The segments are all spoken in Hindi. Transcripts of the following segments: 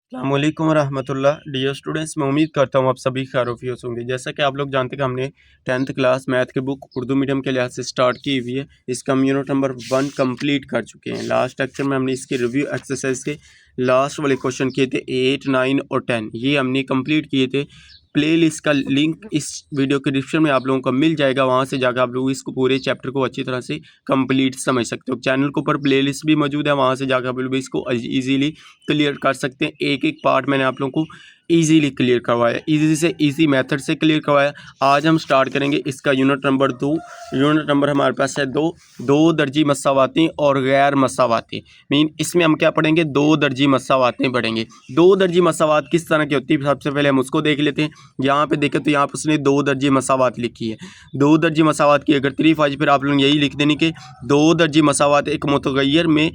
अस्सलामुअलैकुम रहमतुल्लाह। डियर स्टूडेंट्स, मैं उम्मीद करता हूँ आप सभी खैरियत होंगे। जैसा कि आप लोग जानते हैं कि हमने 10th क्लास मैथ की बुक उर्दू मीडियम के लिहाज से स्टार्ट की हुई है। इसका हम यूनिट नंबर 1 कंप्लीट कर चुके हैं। लास्ट लेक्चर में हमने इसके रिव्यू एक्सरसाइज के लास्ट वाले क्वेश्चन किए थे 8, 9 और 10। ये हमने कंप्लीट किए थे। प्ले लिस्ट का लिंक इस वीडियो के डिस्क्रिप्शन में आप लोगों को मिल जाएगा। वहाँ से जाकर आप लोग इसको पूरे चैप्टर को अच्छी तरह से कंप्लीट समझ सकते हो। चैनल के ऊपर प्ले लिस्ट भी मौजूद है, वहाँ से जाकर आप लोग इसको ईजीली क्लियर कर सकते हैं। एक एक पार्ट मैंने आप लोगों को इजीली क्लियर करवाया, इजी से इजी मेथड से क्लियर करवाया। आज हम स्टार्ट करेंगे इसका यूनिट नंबर 2। यूनिट नंबर हमारे पास है दो दर्जी मसावाती और गैर मसावाती। मीन इसमें हम क्या पढ़ेंगे, दो दर्जी मसावातें पढ़ेंगे। दो दर्जी मसावात किस तरह की होती है, सबसे पहले हम उसको देख लेते हैं। यहाँ पे देखें तो यहाँ पर उसने दो दर्जी मसावात लिखी है। दो दर्जी मसावात की अगर तारीफ आज फिर आप लोग यही लिख देनी कि दो दर्जी मसावात एक मुतगय्यर में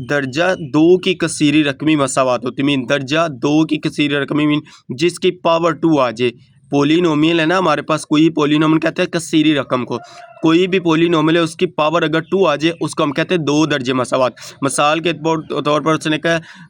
दर्जा दो की कसीरी रकमी मसावात होती। मीन दर्जा दो की कसीरी रकमी मीन जिसकी पावर 2 आ जाए। पोलिनोमियल है ना हमारे पास, कोई पोलिनोमियल कहते हैं कसीरी रकम को। कोई भी पोलिनोमियल है उसकी पावर अगर 2 आ जाए उसको हम कहते हैं दो दर्जे मसावात। मिसाल के तौर पर उसने कहा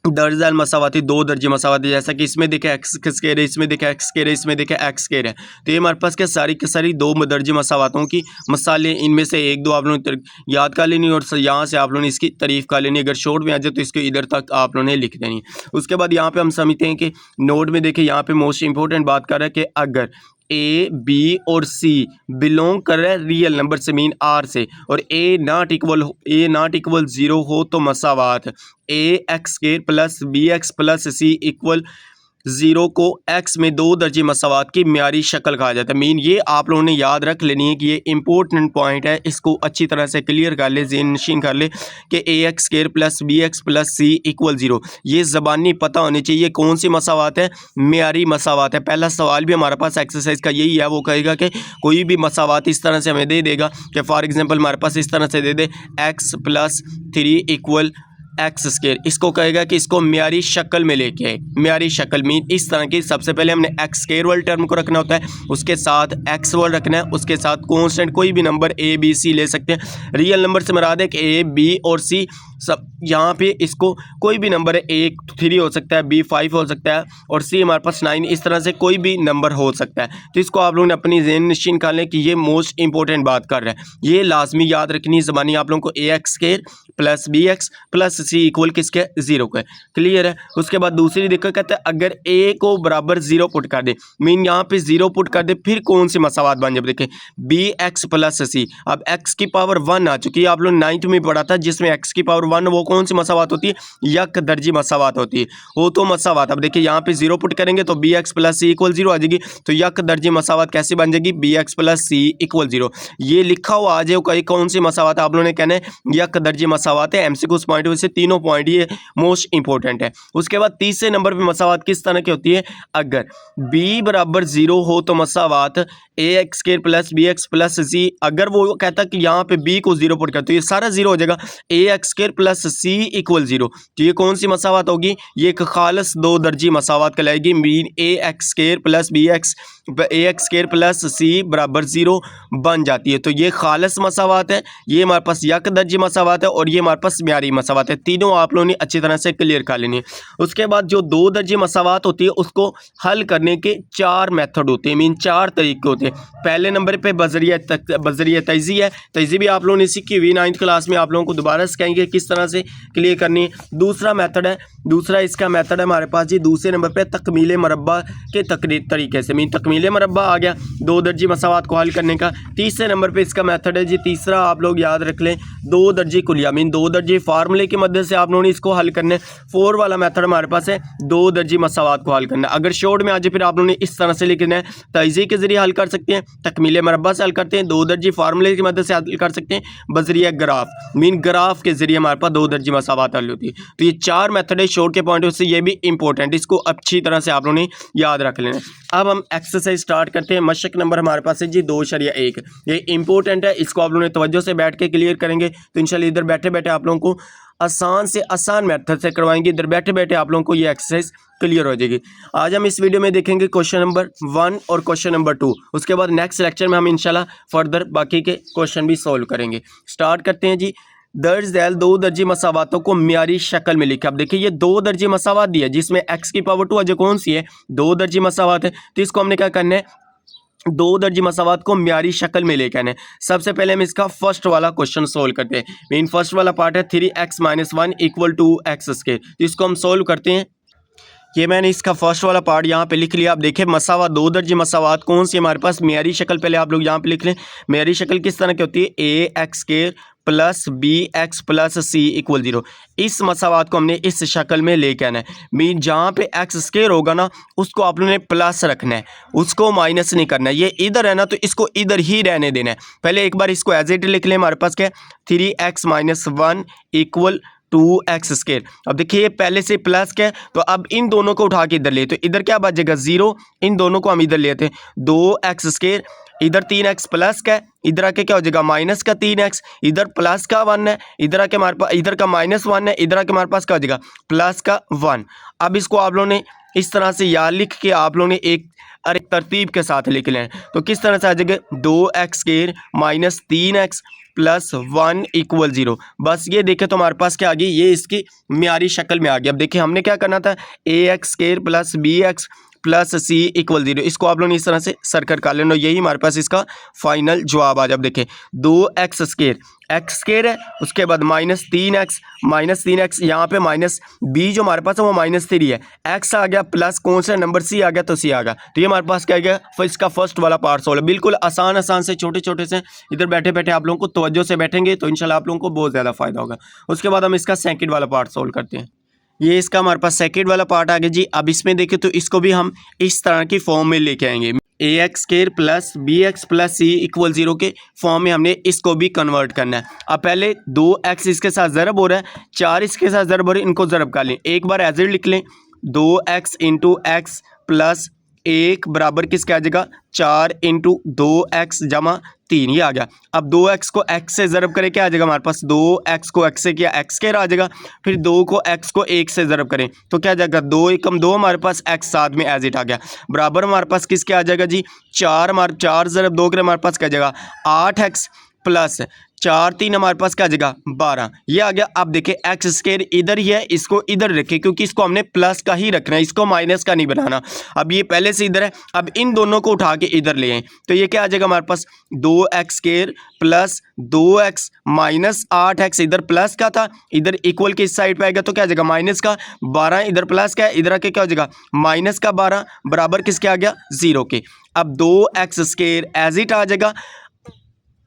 दर्जा मसावाती दो दर्जे मसावाती, जैसा कि इसमें देखे एक्स स्केयर है, इसमें देखे एक्स स्केयर है, इसमें देखे एक्स स्केयर है। तो ये हमारे पास क्या सारी की सारी दो दर्जे मसावातों की मसाले, इनमें से एक दो आप लोगों ने याद कर लेनी और यहाँ से आप लोगों ने इसकी तारीफ कर लेनी। अगर शॉर्ट में आ जाए तो इसको इधर तक आप लोगों ने लिख देनी। उसके बाद यहाँ पे हम समझते हैं कि नोट में देखें, यहाँ पे मोस्ट इंपॉर्टेंट बात कर रहा है कि अगर ए बी और सी बिलोंग कर रहा है रियल नंबर से मीन आर से, और ए नॉट इक्वल 0 हो तो मसावात ए x square plus B x plus सी इक्वल 0 को एक्स में दो दर्जे मसावात की म्यारी शक्ल कहा जाता है। मीन ये आप लोगों ने याद रख लेनी है कि ये इंपॉर्टेंट पॉइंट है, इसको अच्छी तरह से क्लियर कर ले, ज़हन नशीन कर ले कि a x square plus B x plus C equal 0 ये ज़बानी पता होनी चाहिए कौन सी मसावात है, म्यारी मसावात है। पहला सवाल भी हमारे पास एक्सरसाइज का यही है, वो कहेगा कि कोई भी मसावात इस तरह से हमें दे देगा कि फॉर एग्जाम्पल हमारे पास इस तरह से दे दे x plus 3 equal x square, इसको कहेगा कि इसको म्यारी शक्ल में लेके आए। म्यारी शक्ल मीन इस तरह की, सबसे पहले हमने एक्स स्क्वायर वाले टर्म को रखना होता है, उसके साथ एक्स वाला रखना है, उसके साथ कांस्टेंट कोई भी नंबर ए बी सी ले सकते हैं। रियल नंबर से मुराद है कि ए बी और सी सब, यहाँ पे इसको कोई भी नंबर है, ए 3 हो सकता है, बी 5 हो सकता है और सी हमारे पास 9, इस तरह से कोई भी नंबर हो सकता है। तो इसको आप लोगों ने अपनी ज़हन नशीन कर लें कि ये मोस्ट इंपॉर्टेंट बात कर रहा है, ये लाजमी याद रखनी ज़बानी आप लोगों को। A x square plus B x plus C equal किसके 0 के, क्लियर है। उसके बाद दूसरी दिक्कत कहते हैं अगर ए को बराबर 0 पुट कर दे, मीन यहाँ पे 0 पुट कर दे, फिर कौन सी मसावात बन जाए। देखें बी एक्स प्लस सी, अब एक्स की पावर 1 आ चुकी है, आप लोग 9th में पढ़ा था जिसमें एक्स की पावर 1, वो कौन सी मसावात होती है, यक दर्जी मसावात होती है, वो तो मसावात। अब देखिए यहाँ पे 0 पुट करेंगे तो बी एक्स प्लस सी इक्वल 0 आ जाएगी, तो यक दर्जी मसावात कैसे बन जाएगी, बी एक्स प्लस सी इक्वल 0। ये लिखा हुआ आ जाए कौन सी मसावात, आप लोगों ने कहना है यक दर्जी मसावात है। एमसीक्यू पॉइंट से तीनों पॉइंट ये मोस्ट इंपॉर्टेंट है। उसके बाद तीसरे नंबर पे मसावात किस तरह की होती है, अगर b बराबर 0 हो तो मसावात ए x square plus B x plus c, अगर वो कहता कि यहाँ पे b को 0 पुट कर तो ये सारा 0 हो जाएगा, ए एक्स स्क्वायर प्लस सी इक्वल 0। तो ये कौन सी मसावात होगी, ये एक खालस दो दर्जी मसावात कहलाएगी। Mean a x square plus B x square plus c बराबर 0 बन जाती है। तो ये खालस मसावात है, ये हमारे पास यक दर्जी मसावात है और ये हमारे पास म्यारी मसावात है। तीनों आप लोगों ने अच्छी तरह से क्लियर कर लेनी है। उसके बाद जो दो दर्जी मसावात होती है उसको हल करने के 4 मेथड होते हैं, मीन 4 तरीके होते हैं। पहले नंबर पे बजरिया तैज़ी है, तैज़ी भी आप लोगों ने सीखी हुई 9th क्लास में, आप लोगों को दोबारा सिखाएंगे किस तरह से क्लियर करनी है। दूसरा मेथड है, दूसरा इसका मेथड है हमारे पास जी दूसरे नंबर पे तकमीले मरब्बा के तरीके से, मीन तकमीले मरब्बा आ गया दो दर्जी मसावात को हल करने का। तीसरे नंबर पे इसका मेथड है जी तीसरा, आप लोग याद रख लें, दो दर्जी कुलिया, मीन दो दर्जी फार्मूले की मदद से आप लोगों ने इसको हल करना है। 4 वाला मेथड हमारे पास है दो दर्जी मसावात को हल करना है। अगर शॉर्ट में आ जाए फिर आप लोगों ने इस तरह से लिखना है, तैज़ी के जरिए हल कर सकते हैं, तकमीले मरब्बा से हल करते हैं, दो दर्जी फार्मूले की मदद से हल कर सकते हैं, बजरिया ग्राफ मीन ग्राफ के जरिए हमारे पास दो दर्जी मसावात हल होती है। तो ये 4 मेथड है शॉर्ट के पॉइंट से, ये भी इंपॉर्टेंट, इसको अच्छी तरह से आप लोगों ने याद रख लेना है। अब हम एक्सरसाइज स्टार्ट करते हैं। मशक नंबर हमारे पास है जी 2.1, ये इंपॉर्टेंट है, इसको आप लोगों ने तवज्जो से बैठ के क्लियर करेंगे तो इंशाल्लाह इधर बैठे बैठे आप लोगों को आसान से आसान मेथड से करवाएंगे, इधर बैठे बैठे आप लोगों को ये एक्सरसाइज क्लियर हो जाएगी। आज हम इस वीडियो में देखेंगे क्वेश्चन नंबर 1 और क्वेश्चन नंबर 2, उसके बाद नेक्स्ट लेक्चर में हम इंशाल्लाह फर्दर बाकी के क्वेश्चन भी सॉल्व करेंगे। स्टार्ट करते हैं जी। दर्ज दैल दो दर्जी मसावातों को म्यारी शक्ल में लिखा। अब देखिए ये दो दर्जी मसावात दिया जिसमें x की पावर 2 अजय कौन सी है, दो दर्जी मसावात है, तो इसको हमने क्या करना है, दो दर्जी मसावात को म्यारी शक्ल में लेकर आना है। सबसे पहले हम इसका फर्स्ट वाला क्वेश्चन सोल्व करते हैं। मेन फर्स्ट वाला पार्ट है 3x - 1 = 2x², तो इसको हम सोल्व करते हैं। ये मैंने इसका फर्स्ट वाला पार्ट यहाँ पे लिख लिया। आप देखिए मसावात, दो दर्जी मसावात कौन सी हमारे पास, म्यारी शक्ल पहले आप लोग यहाँ पे लिख लें। म्यारी शक्ल किस तरह की होती है, ax² + bx + c = 0। इस मसावात को हमने इस शक्ल में लेके आना है। मीन जहाँ पे x² होगा ना उसको आप लोगों ने प्लस रखना है, उसको माइनस नहीं करना है। ये इधर है ना तो इसको इधर ही रहने देना है। पहले एक बार इसको एज इट लिख लें। हमारे पास क्या है, 3x - 1 = 2x²। अब देखिए ये पहले से प्लस क्या है, तो अब इन दोनों को उठा के इधर ले, तो इधर क्या बचेगा 0, इन दोनों को हम इधर लेते हैं 2x²। इधर 3x प्लस का है, इधर आके क्या हो जाएगा माइनस का 3x, इधर प्लस का 1 है, इधर आके हमारे पास, इधर का -1 है, इधर आके हमारे पास क्या हो जाएगा प्लस का 1। अब इसको आप लोगों ने इस तरह से याद लिख के आप लोगों ने एक तरतीब के साथ लिख लें। तो किस तरह से आ जाएगा, 2x² - 3x + 1 = 0। बस ये देखें तो हमारे पास क्या आ गई, ये इसकी म्यारी शक्ल में आ गया। अब देखिए हमने क्या करना था, ax² + bx + c = 0। इसको आप लोगों ने इस तरह से सर्कल कर लेना, यही हमारे पास इसका फाइनल जवाब आ जाए। अब देखें 2x² x² है, उसके बाद -3x यहाँ पे माइनस b जो हमारे पास है वो -3 है, x आ गया प्लस कौन सा नंबर c आ गया, तो c आ गया। तो ये हमारे पास क्या गया, फिर इसका फर्स्ट वाला पार्ट सोल्व है। बिल्कुल आसान से छोटे छोटे से, इधर बैठे बैठे आप लोगों को तवज्जो से बैठेंगे तो इंशाल्लाह आप लोगों को बहुत ज़्यादा फायदा होगा। उसके बाद हम इसका सेकंड वाला पार्ट सोल्व करते हैं। ये इसका हमारे पास सेकंड वाला पार्ट आ गया जी। अब इसमें देखें तो इसको भी हम इस तरह की फॉर्म में लेके आएंगे, ax² + bx + c = 0 के फॉर्म में हमने इसको भी कन्वर्ट करना है। अब पहले 2x इसके साथ ज़रब हो रहा है, 4 इसके साथ ज़रब हो रहा है, इनको ज़रब कर लें। एक बार एज इट लिख लें, 2x × x + 1 बराबर किसके आ जाएगा, 4 × 2x = 3, ये आ गया। अब 2x को x से ज़रब करें, क्या आ जाएगा हमारे पास, 2x को x से किया x² आ जाएगा, फिर 2 को x को 1 से ज़रब करें तो क्या आ जाएगा, 2 × 2 हमारे पास x साथ में एज इट आ गया, बराबर हमारे पास किसके आ जाएगा जी, 4 ज़रब 2 करें हमारे पास क्या आ जाएगा 8x + 4 3 हमारे पास क्या आ जाएगा 12, ये आ गया। अब देखिए x² इधर ही है, इसको इधर रखें क्योंकि इसको हमने प्लस का ही रखना है, इसको माइनस का नहीं बनाना। अब ये पहले से इधर है, अब इन दोनों को उठा के इधर ले आए तो ये क्या आ जाएगा हमारे पास, 2x² + 2x - 8x, इधर प्लस का था, इधर इक्वल के इस साइड पे आएगा तो क्या आ जाएगा माइनस का 12, इधर प्लस का है, इधर आके क्या हो जाएगा माइनस का 12 बराबर किसके आ गया 0 के। अब 2x² एज इट आ जाएगा,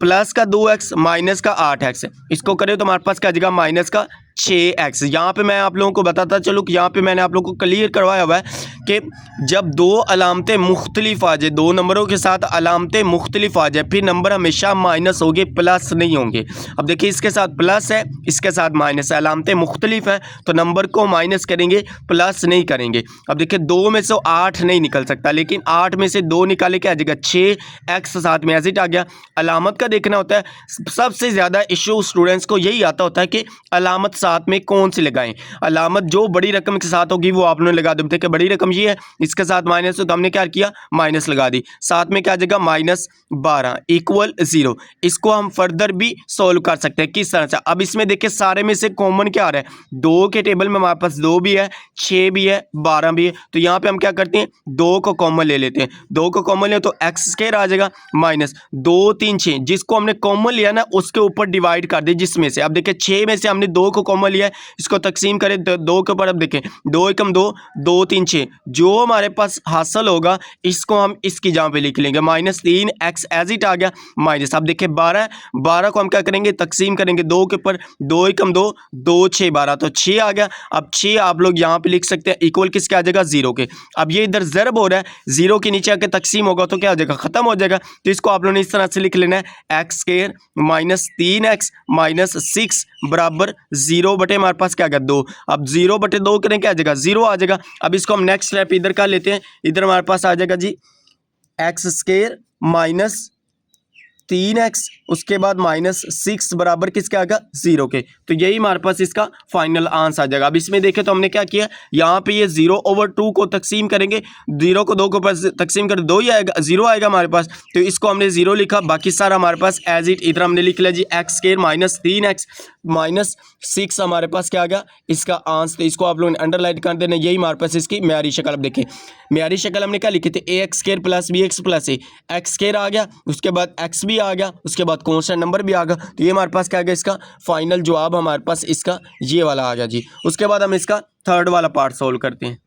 प्लस का 2x माइनस का 8x, इसको करें तो हमारे पास क्या आ जाएगा माइनस का 6x। यहाँ पे मैं आप लोगों को बताता चलूँ कि यहाँ पे मैंने आप लोगों को क्लियर करवाया हुआ है कि जब दो अलामतें मुख्तलिफ आ जाए, दो नंबरों के साथ अलामतें मुख्तलिफ आ जाए, फिर नंबर हमेशा माइनस होंगे, प्लस नहीं होंगे। अब देखिए इसके साथ प्लस है, इसके साथ माइनस है, अलामतें मुख्तलिफ हैं तो नंबर को माइनस करेंगे, प्लस नहीं करेंगे। अब देखिए 2 में से 8 नहीं निकल सकता, लेकिन 8 में से 2 निकाले क्या आ जाएगा 6x साथ में एज इट आ गया। अलामत का देखना होता है, सबसे ज़्यादा इशू स्टूडेंट्स को यही आता होता है कि अलामत साथ में कौन सी लगाएं। अलामत जो बड़ी रकम के साथ होगी वो आपने लगा दो। देखिए बड़ी रकम ये है, इसके साथ माइनस, तो हमने क्या किया माइनस लगा दी, साथ में क्या आ जाएगा -12 = 0। इसको हम फर्दर भी सोल्व कर सकते हैं किस तरह से। अब इसमें देखिए सारे में से कॉमन क्या आ रहा है, 2 के टेबल में हमारे पास 2 भी है, 6 भी है, 12 भी है, तो यहाँ पे हम क्या करते हैं 2 को कॉमन ले लेते हैं। 2 को कॉमन ले तो x² आ जाएगा -2 3 6, जिसको हमने कॉमन लिया ना उसके ऊपर डिवाइड कर दे जिसमें से। अब देखिए 6 में से हमने 2 को कॉमन लिया है, इसको तकसीम करें 2 के ऊपर। अब देखें 2 × 2 2 3 6, जो हमारे पास हासिल होगा इसको हम इसकी जगह पे लिख लेंगे, -3x एज इट आ गया माइनस। अब देखिए 12 को हम क्या करेंगे तकसीम करेंगे 2 के ऊपर, 2 × 2 2 6 12, तो 6 आ गया। अब 6 आप लोग यहाँ पे लिख सकते हैं इक्वल किसके आ जाएगा 0 के। अब ये इधर ज़रब हो रहा है, 0 के नीचे आके तकसीम होगा तो क्या हो जाएगा ख़त्म हो जाएगा। तो इसको आप लोगों ने इस तरह से लिख लेना है, x² -3x -6 बराबर 0 बटे हमारे पास क्या आ गया 2। अब 0 बटे 2 करें क्या आ जाएगा 0 आ जाएगा। अब इसको हम नेक्स्ट स्टेप इधर का लेते हैं, इधर हमारे पास आ जाएगा जी x² -3x उसके बाद -6 बराबर किसके आएगा 0 के। तो यही हमारे पास इसका फाइनल आंसर आ जाएगा। अब इसमें देखें तो हमने क्या किया, यहाँ पे ये 0/2 को तकसीम करेंगे, 0 को 2 के ऊपर तकसीम कर 2 ही आएगा, 0 आएगा हमारे पास, तो इसको हमने 0 लिखा, बाकी सारा हमारे पास एज इट इधर हमने लिख लिया जी x² -3x -6 हमारे पास क्या आ गया इसका आंस, तो इसको आप लोगों ने अंडरलाइन कर देना, यही हमारे पास इसकी म्यारी शक्ल। अब देखिए म्यारी शक्ल हमने क्या लिखी थी, ax² + bx + a, x² आ गया, उसके बाद x भी आ गया, उसके बाद कॉन्स्टेंट नंबर भी आ गया, तो ये हमारे पास क्या आ गया, इसका फाइनल जवाब हमारे पास इसका ये वाला आ गया जी। उसके बाद हम इसका थर्ड वाला पार्ट सोल्व करते हैं।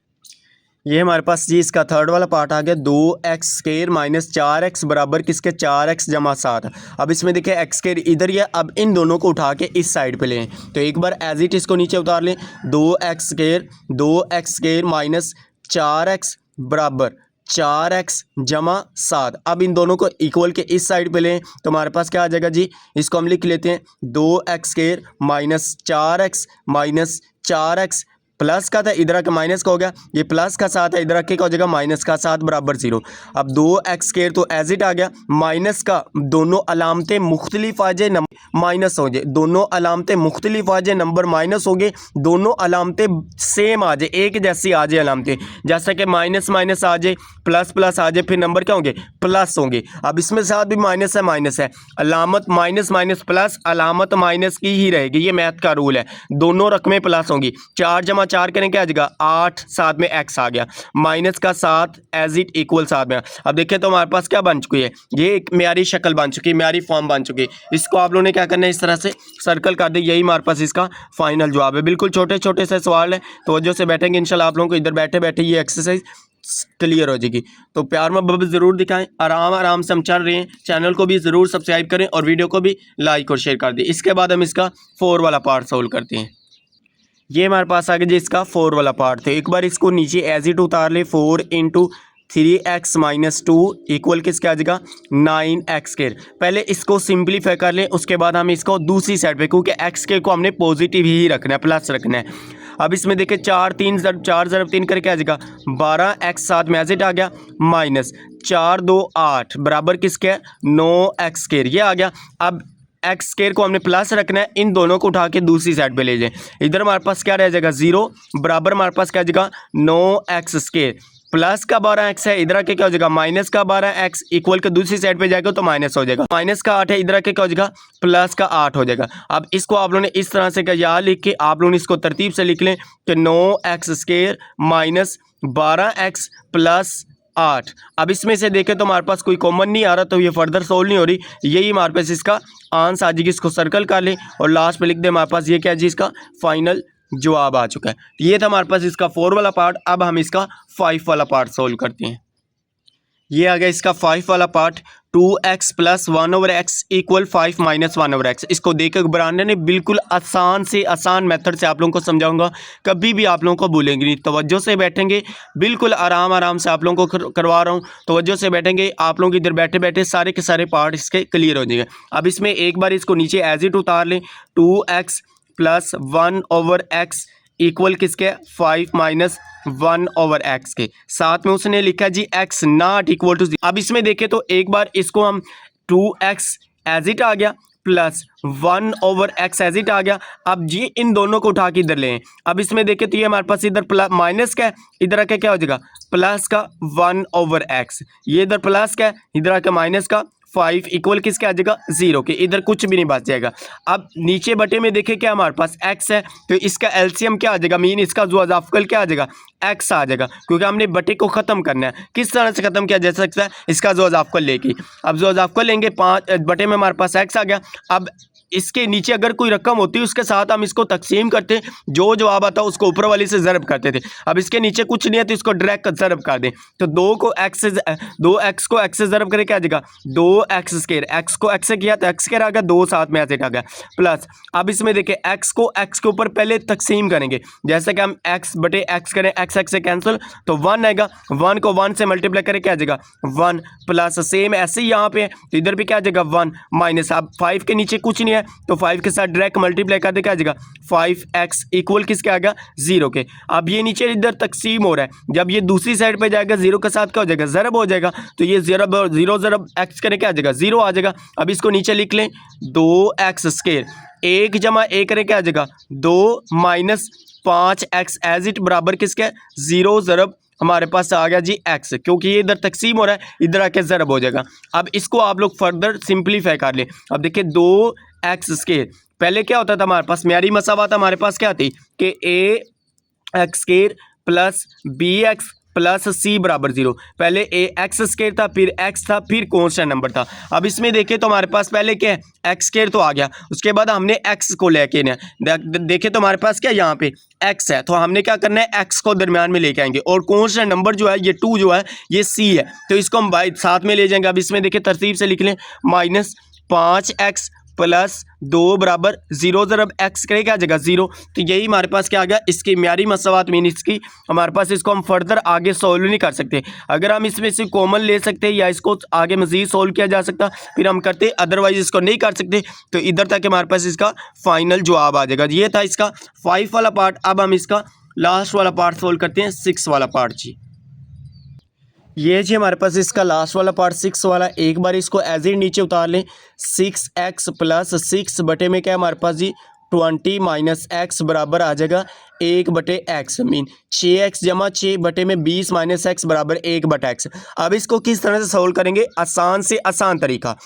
ये हमारे पास जी इसका थर्ड वाला पार्ट आ गया, 2x² - 4x बराबर किसके 4x + 7। अब इसमें देखिए x² इधर ही है, अब इन दोनों को उठा के इस साइड पे लें, तो एक बार एज इट इसको नीचे उतार लें, 2x² - 4x बराबर 4x + 7। अब इन दोनों को इक्वल के इस साइड पे लें, तो हमारे पास क्या आ जाएगा जी, इसको हम लिख लेते हैं 2x² - 4x - 4x प्लस का था इधर के माइनस का हो गया, ये प्लस का 7 है इधर के क्या हो जाएगा माइनस का 7 बराबर 0। अब 2x² तो एज इट आ गया, माइनस का दोनों अलामतें मुख्तलिफ आ जाए नंबर माइनस हो जाए, दोनों अलामतें मुख्तलिफ आ जाए नंबर माइनस हो गए, दोनों अलामतें सेम आ जाए एक जैसी आ जाए अलामतें, जैसा कि माइनस माइनस आ जाए प्लस प्लस आ जाए, फिर नंबर क्या होंगे प्लस होंगे। अब इसमें साथ भी माइनस है, अलामत माइनस माइनस प्लस, अलामत माइनस की ही रहेगी, ये मैथ का रूल है, दोनों रकमें प्लस होंगी। 4 + 4 करें क्या आ जाएगा 8, साथ में x आ गया, माइनस का 7 एज इट इक्वल साथ में। अब देखिए तो हमारे पास क्या बन चुकी है, ये एक म्यारी शक्ल बन चुकी है, म्यारी फॉर्म बन चुकी है। इसको आप लोगों ने क्या करना है इस तरह से सर्कल कर दे, यही हमारे पास इसका फाइनल जवाब है। बिल्कुल छोटे छोटे से सवाल है, तवज्जो से बैठेंगे इंशाल्लाह आप लोगों को इधर बैठे बैठे ये एक्सरसाइज क्लियर हो जाएगी। तो प्यार मोहब्बत ज़रूर दिखाएं, आराम आराम से हम चल रहे हैं, चैनल को भी ज़रूर सब्सक्राइब करें और वीडियो को भी लाइक और शेयर कर दें। इसके बाद हम इसका 4 वाला पार्ट सोल्व करते हैं। ये हमारे पास आ गया जी इसका 4 वाला पार्ट, तो एक बार इसको नीचे एज इट उतार ले, 4 × 3x - 2 इक्वल किसके आ जाएगा 9x²। पहले इसको सिंप्लीफाई कर लें, उसके बाद हम इसको दूसरी साइड पे, क्योंकि x² को हमने पॉजिटिव ही रखना है, प्लस रखना है। अब इसमें देखिए 4 × 3 करके आ जाएगा 12x, साथ में एज इट आ गया माइनस 4 2 8 बराबर किसके 9x², ये आ गया। अब x² को हमने प्लस रखना है, इन दोनों को उठा के दूसरी साइड पे ले जाए, इधर हमारे पास क्या रह जाएगा 0 बराबर हमारे पास क्या आ जाएगा 9x², प्लस का 12x है इधर आके क्या हो जाएगा माइनस का 12x, इक्वल के दूसरी साइड पे जाएगा तो माइनस हो जाएगा, माइनस का 8 है इधर आके क्या हो जाएगा प्लस का 8 हो जाएगा। अब इसको आप लोगों ने इस तरह से यहाँ लिख के आप लोगों ने इसको तरतीब से लिख लें कि 9x² - 12x + 8। अब इसमें से देखें तो हमारे पास कोई कॉमन नहीं आ रहा, तो ये फर्दर सोल्व नहीं हो रही, यही हमारे पास इसका आंसर आ जाएगी। इसको सर्कल कर लें और लास्ट पे लिख दें हमारे पास ये क्या जी इसका फाइनल जवाब आ चुका है। ये था हमारे पास इसका 4 वाला पार्ट। अब हम इसका 5 वाला पार्ट सोल्व करते हैं। ये आ गया इसका 5 वाला पार्ट, 2x + 1/x = 5 - 1/x। इसको देखकर घबराने ने बिल्कुल आसान से आसान मेथड से आप लोगों को समझाऊंगा, कभी भी आप लोगों को भूलेंगे नहीं, तवज्जो से बैठेंगे, बिल्कुल आराम आराम से आप लोगों को करवा रहा हूँ, तवज्जो से बैठेंगे, आप लोग इधर बैठे बैठे सारे के सारे पार्ट इसके क्लियर हो जाएंगे। अब इसमें एक बार इसको नीचे एज इट उतार लें, 2x + 1/x इक्वल किसके 5 - 1/x के, साथ में उसने लिखा जी x नॉट इक्वल टू। अब इसमें देखें तो एक बार इसको हम 2x एज इट आ गया प्लस 1/x एज इट आ गया। अब जी इन दोनों को उठा के इधर लें, अब इसमें देखें तो ये हमारे पास इधर माइनस का है, इधर आके क्या हो जाएगा प्लस का 1/x, ये इधर प्लस का है इधर आके माइनस का 5 इक्वल किसके आ जाएगा 0 के, इधर कुछ भी नहीं बच जाएगा। अब नीचे बटे में देखें क्या हमारे पास x है, तो इसका एलसीएम क्या आ जाएगा, मीन इसका जो अजाफकल क्या आ जाएगा x आ जाएगा, क्योंकि हमने बटे को ख़त्म करना है। किस तरह से ख़त्म किया जा सकता है, इसका जो अजाफकल लेके, अब जो अजाफकल लेंगे 5 बटे में हमारे पास x आ गया। अब इसके नीचे अगर कोई रकम होती है उसके साथ हम इसको तकसीम करते, जो जवाब आता उसको ऊपर वाली से ज़रब करते थे। अब इसके नीचे कुछ नहीं है तो इसको डायरेक्ट ज़रब कर दें, तो 2x को x से ज़रब करके क्या आ जाएगा 2x², x को x से किया तो x² आ गया, 2 साथ में ऐसे आ गया प्लस। अब इसमें देखिए x को x के ऊपर पहले तकसीम करेंगे, जैसे कि हम x बटे x करें, x से कैंसिल तो 1 आएगा, 1 को 1 से मल्टीप्लाई करें क्या आ जाएगा 1 प्लस, सेम ऐसे ही यहाँ पे तो इधर भी क्या आ जाएगा 1 माइनस। अब 5 के नीचे कुछ नहीं है तो 5 के साथ डायरेक्ट मल्टीप्लाई कर दे क्या आ जाएगा 5x इक्वल किसके आ गया 0 के। अब ये नीचे इधर तकसीम हो रहा है, जब ये दूसरी साइड पे जाएगा 0 के साथ क्या हो जाएगा ज़रब हो जाएगा, तो ये 0 ज़रब x करें क्या आ जाएगा 0 आ जाएगा। अब इसको नीचे लिख लें 2x², 1 + 1 करें क्या आ जाएगा 2 माइनस 5x एज इट बराबर किसके 0 ज़रब हमारे पास आ गया जी x, क्योंकि ये इधर तकसीम हो रहा है इधर आके ज़रब हो जाएगा। अब इसको आप लोग फर्दर सिंप्लीफाई कर लें, अब देखिए 2x² पहले क्या होता था हमारे पास, म्यारी मसावात हमारे पास क्या थी कि a x square plus B x plus c बराबर 0। पहले ए एक्स स्केयर था, फिर एक्स था, फिर कॉन्स्टेंट नंबर था। अब इसमें देखें तो हमारे पास पहले क्या है, एक्स स्केयर तो आ गया, उसके बाद हमने एक्स को लेके ना देखें तो हमारे पास क्या यहाँ पे एक्स है, तो हमने क्या करना है, एक्स को दरमियान में लेके आएंगे, और कॉन्स्टेंट नंबर जो है ये 2 जो है ये सी है, तो इसको हम बाई साथ में ले जाएंगे। अब इसमें देखें तरतीब से लिख लें, -5x प्लस 2 बराबर 0, जब एक्स करें क्या जगह 0, तो यही हमारे पास क्या आ गया, इसकी म्यारी मसावात मीन इसकी हमारे पास, इसको हम फर्दर आगे सोल्व नहीं कर सकते। अगर हम इसमें से कॉमन ले सकते हैं या इसको आगे मजीद सोल्व किया जा सकता फिर हम करते, अदरवाइज इसको नहीं कर सकते, तो इधर तक हमारे पास इसका फाइनल जवाब आ जाएगा। ये था इसका 5 वाला पार्ट। अब हम इसका लास्ट वाला पार्ट सोल्व करते हैं, 6 वाला पार्ट जी। ये जी हमारे पास इसका लास्ट वाला पार्ट 6 वाला, एक बार इसको एज इट नीचे उतार लें। 6x प्लस 6 बटे में क्या है हमारे पास जी 20 माइनस एक्स बराबर आ जाएगा 1/x, मीन 6x जमा 6 बटे में 20 माइनस एक्स बराबर 1/x। अब इसको किस तरह से सोल्व करेंगे, आसान से आसान तरीका,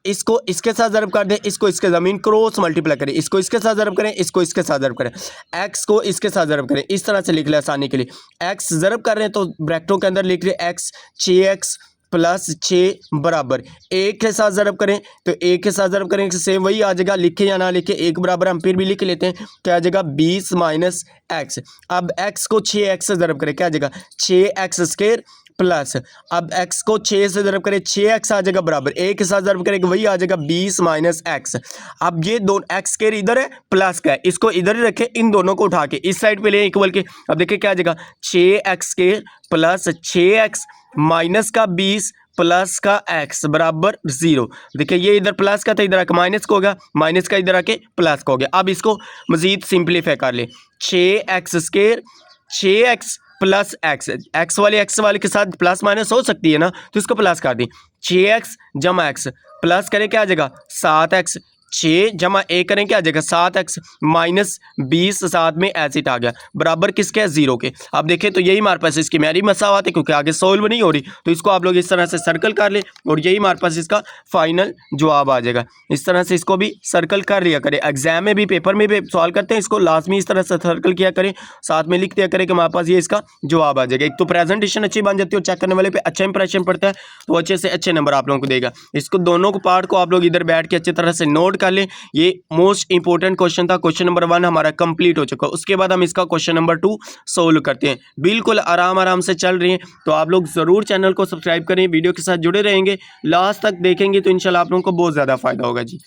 इसको इसके साथ ज़रब कर दें, इसको इसके ज़मीन क्रॉस मल्टीप्लाई करें, इसको इसके साथ ज़रब करें, इसको इसके साथ ज़रब करें, एक्स को इसके साथ ज़रब करें, इस तरह से लिख लें आसानी के लिए। एक्स ज़रब कर रहे हैं तो ब्रैकेटों के अंदर लिख रहे एक्स, 6x प्लस 6 बराबर 1 के साथ ज़रब करें, तो 1 के साथ ज़रब करें सेम वही आ जाएगा, लिखे या ना लिखे 1 बराबर हम फिर भी लिख लेते हैं, क्या आ जाएगा 20 माइनस एक्स। अब x को 6x से ज़रब करें, क्या आ जाएगा 6x स्क्वायर प्लस, अब x को 6 से ज़रब करें 6x आ जाएगा बराबर 1 के साथ ज़रब करेंगे वही आ जाएगा 20 माइनस एक्स। अब ये दोनों x स्क्वायर इधर है, प्लस का है, इसको इधर ही रखें, इन दोनों को उठा के इस साइड पे ले इक्वल के। अब देखिए क्या आ जाएगा 6x square plus 6x minus का 20 प्लस का x बराबर 0। देखिए ये इधर प्लस का था, इधर आके माइनस का हो गया, माइनस का इधर आके प्लस का हो गया। अब इसको मजीद सिंप्लीफाई कर ले, 6x square 6x plus x वाले के साथ प्लस माइनस हो सकती है ना, तो इसको प्लस कर दी, 6x जमा x प्लस करें क्या आ जाएगा 7x, 6 जमा 1 करें क्या आ जाएगा 7x माइनस 20 साथ में एसिड आ गया बराबर किसके 0 के। अब देखें तो यही हमारे पास इसकी म्यारी मसावात है, क्योंकि आगे सोल्व नहीं हो रही, तो इसको आप लोग इस तरह से सर्कल कर लें और यही हमारे पास इसका फाइनल जवाब आ जाएगा। इस तरह से इसको भी सर्कल कर लिया करें, एग्जाम में भी पेपर में भी सवाल करते हैं, इसको लाजमी इस तरह से सर्कल किया करें, साथ में लिख दिया करें कि हमारे पास ये इसका जवाब आ जाएगा। एक तो प्रेजेंटेशन अच्छी बन जाती है और चेक करने वाले पे अच्छा इंप्रेशन पड़ता है, तो अच्छे से अच्छे नंबर आप लोगों को देगा। इसको दोनों को पार्ट को आप लोग इधर बैठ के अच्छी तरह से नोट कर लें। ये मोस्ट इंपॉर्टेंट क्वेश्चन था, क्वेश्चन नंबर 1 हमारा कंप्लीट हो चुका है। उसके बाद हम इसका क्वेश्चन नंबर 2 सोल्व करते हैं, बिल्कुल आराम से चल रही है। तो आप लोग ज़रूर चैनल को सब्सक्राइब करें, वीडियो के साथ जुड़े रहेंगे, लास्ट तक देखेंगे तो इंशाल्लाह आप लोगों को बहुत ज़्यादा फ़ायदा होगा जी।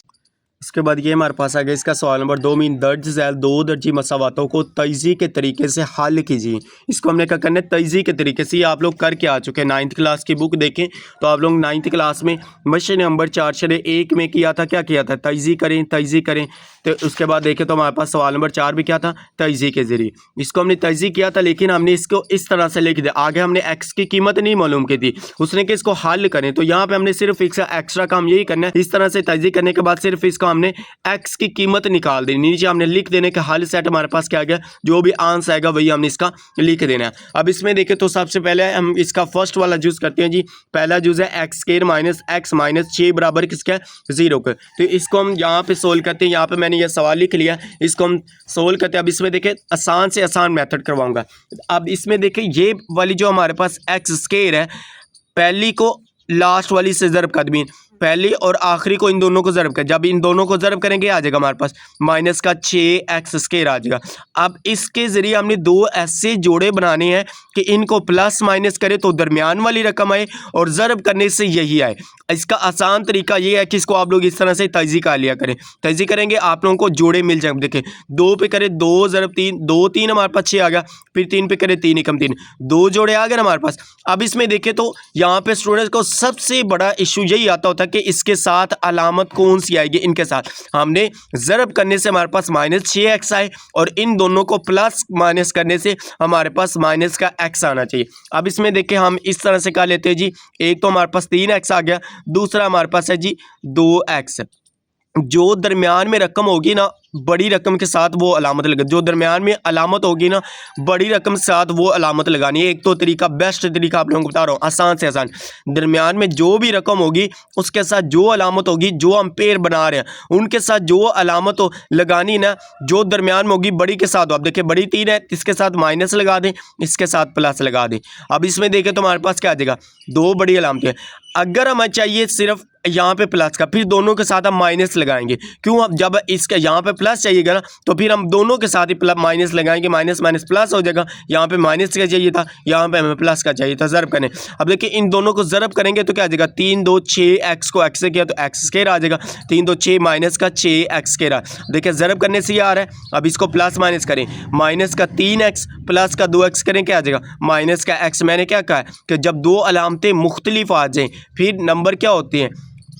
उसके बाद ये हमारे पास आ गया इसका सवाल नंबर 2, मीन दर्ज झैल 2 दर्जी मसावातों को तयज़ी के तरीके से हल कीजिए। इसको हमने क्या करना है, तयज़ी के तरीके से, ये आप लोग करके आ चुके हैं। 9th क्लास की बुक देखें तो आप लोग 9th क्लास में मशक़ नंबर 4/1 में किया था, क्या किया था, तयज़ी करें। तो उसके बाद देखें तो हमारे पास सवाल नंबर 4 भी क्या था, तयज़ी के ज़रिए इसको हमने तयज़ी किया था, लेकिन हमने इसको इस तरह से लिख दिया। आगे हमने एक्स की कीमत नहीं मालूम की थी, उसने कि इसको हल करें, तो यहाँ पे हमने सिर्फ एक्स्ट्रा काम यही करना है। इस तरह से तयज़ी करने के बाद सिर्फ इसको हमने एक्स की कीमत निकाल देनी, नीचे हमने लिख देने का हल सेट हमारे पास क्या आ गया, जो भी आंसर आएगा वही हमने इसका लिख देना है। अब इसमें देखें तो सबसे पहले हम इसका फर्स्ट वाला जूज़ करते हैं जी। पहला जूज़ है x square minus x minus 6 बराबर किसका है 0 का। तो इसको हम यहाँ पे सोल्व करते हैं, यहाँ पे मैंने ये सवाल लिख लिया, इसको हम सोल्व करते हैं। अब इसमें देखें आसान से आसान मेथड करवाऊंगा। अब इसमें देखें ये वाली जो हमारे पास एक्स स्क्वायर है, पहली को लास्ट वाली से ज़रब कर दी, पहली और आखिरी को इन दोनों को ज़रब कर, जब इन दोनों को ज़रब करेंगे आ जाएगा हमारे पास माइनस का 6x स्क्वायर आ जाएगा। अब इसके ज़रिए हमने 2 ऐसे जोड़े बनाने हैं कि इनको प्लस माइनस करें तो दरमियान वाली रकम आए और ज़रब करने से यही आए। इसका आसान तरीका ये है कि इसको आप लोग इस तरह से तयज़ी कर लिया करें, तयज़ी करेंगे आप लोगों को जोड़े मिल जाएंगे। देखें 2 पे करें 2 ज़रब 3, 2 3 हमारे पास 6 आ गया, फिर 3 पे करें 3 एकम 3, 2 जोड़े आ गए ना हमारे पास। अब इसमें देखें तो यहाँ पे स्टूडेंट्स को सबसे बड़ा इशू यही आता होता है कि इसके साथ अलामत कौन सी आएगी। इनके साथ हमने ज़रब करने से हमारे पास माइनस 6x आए और इन दोनों को प्लस माइनस करने से हमारे पास माइनस का x आना चाहिए। अब इसमें देखें हम इस तरह से कर लेते हैं जी, एक तो हमारे पास 3x आ गया, दूसरा हमारे पास है जी 2x। जो दरमियान में रकम होगी ना बड़ी रकम के साथ वो अलामत लगा, जो दरमियान में अलामत होगी ना बड़ी रकम के साथ वो अलामत लगानी है। एक तो तरीका, बेस्ट तरीका आप लोगों को बता रहा हूँ, आसान से आसान। दरमियान में जो भी रकम होगी उसके साथ जो अलामत होगी, जो हम पेयर बना रहे हैं उनके साथ जो अलामत हो लगानी ना, जो दरमियान में होगी बड़ी के साथ हो। अब देखिए बड़ी 3 है, इसके साथ माइनस लगा दें, इसके साथ प्लस लगा दें। अब इसमें देखें तो हमारे पास क्या आ जाएगा, 2 बड़ी अलामतें। अगर हमें चाहिए सिर्फ यहाँ पे प्लस का, फिर दोनों के साथ हम माइनस लगाएंगे। क्यों? अब जब इसका यहाँ पे प्लस चाहिएगा ना तो फिर हम दोनों के साथ ही माइनस लगाएंगे, माइनस माइनस प्लस हो जाएगा। यहाँ पे माइनस का चाहिए था, यहाँ पे हमें प्लस का चाहिए था, ज़रब करें। अब देखिए इन दोनों को ज़रब करेंगे तो क्या आ जाएगा, 3 2 6, एक्स को एक्स से किया तो एक्स स्क्वायर आ जाएगा, 3 2 6 माइनस का 6 एक्स स्क्वायर। देखिए ज़रब करने से ये आ रहा है। अब इसको प्लस माइनस करें, माइनस का 3x प्लस का 2x करें, क्या आ जाएगा, माइनस का x। मैंने क्या कहा कि जब दो अलामतें मुख्तलिफ आ जाएँ फिर नंबर क्या होते हैं,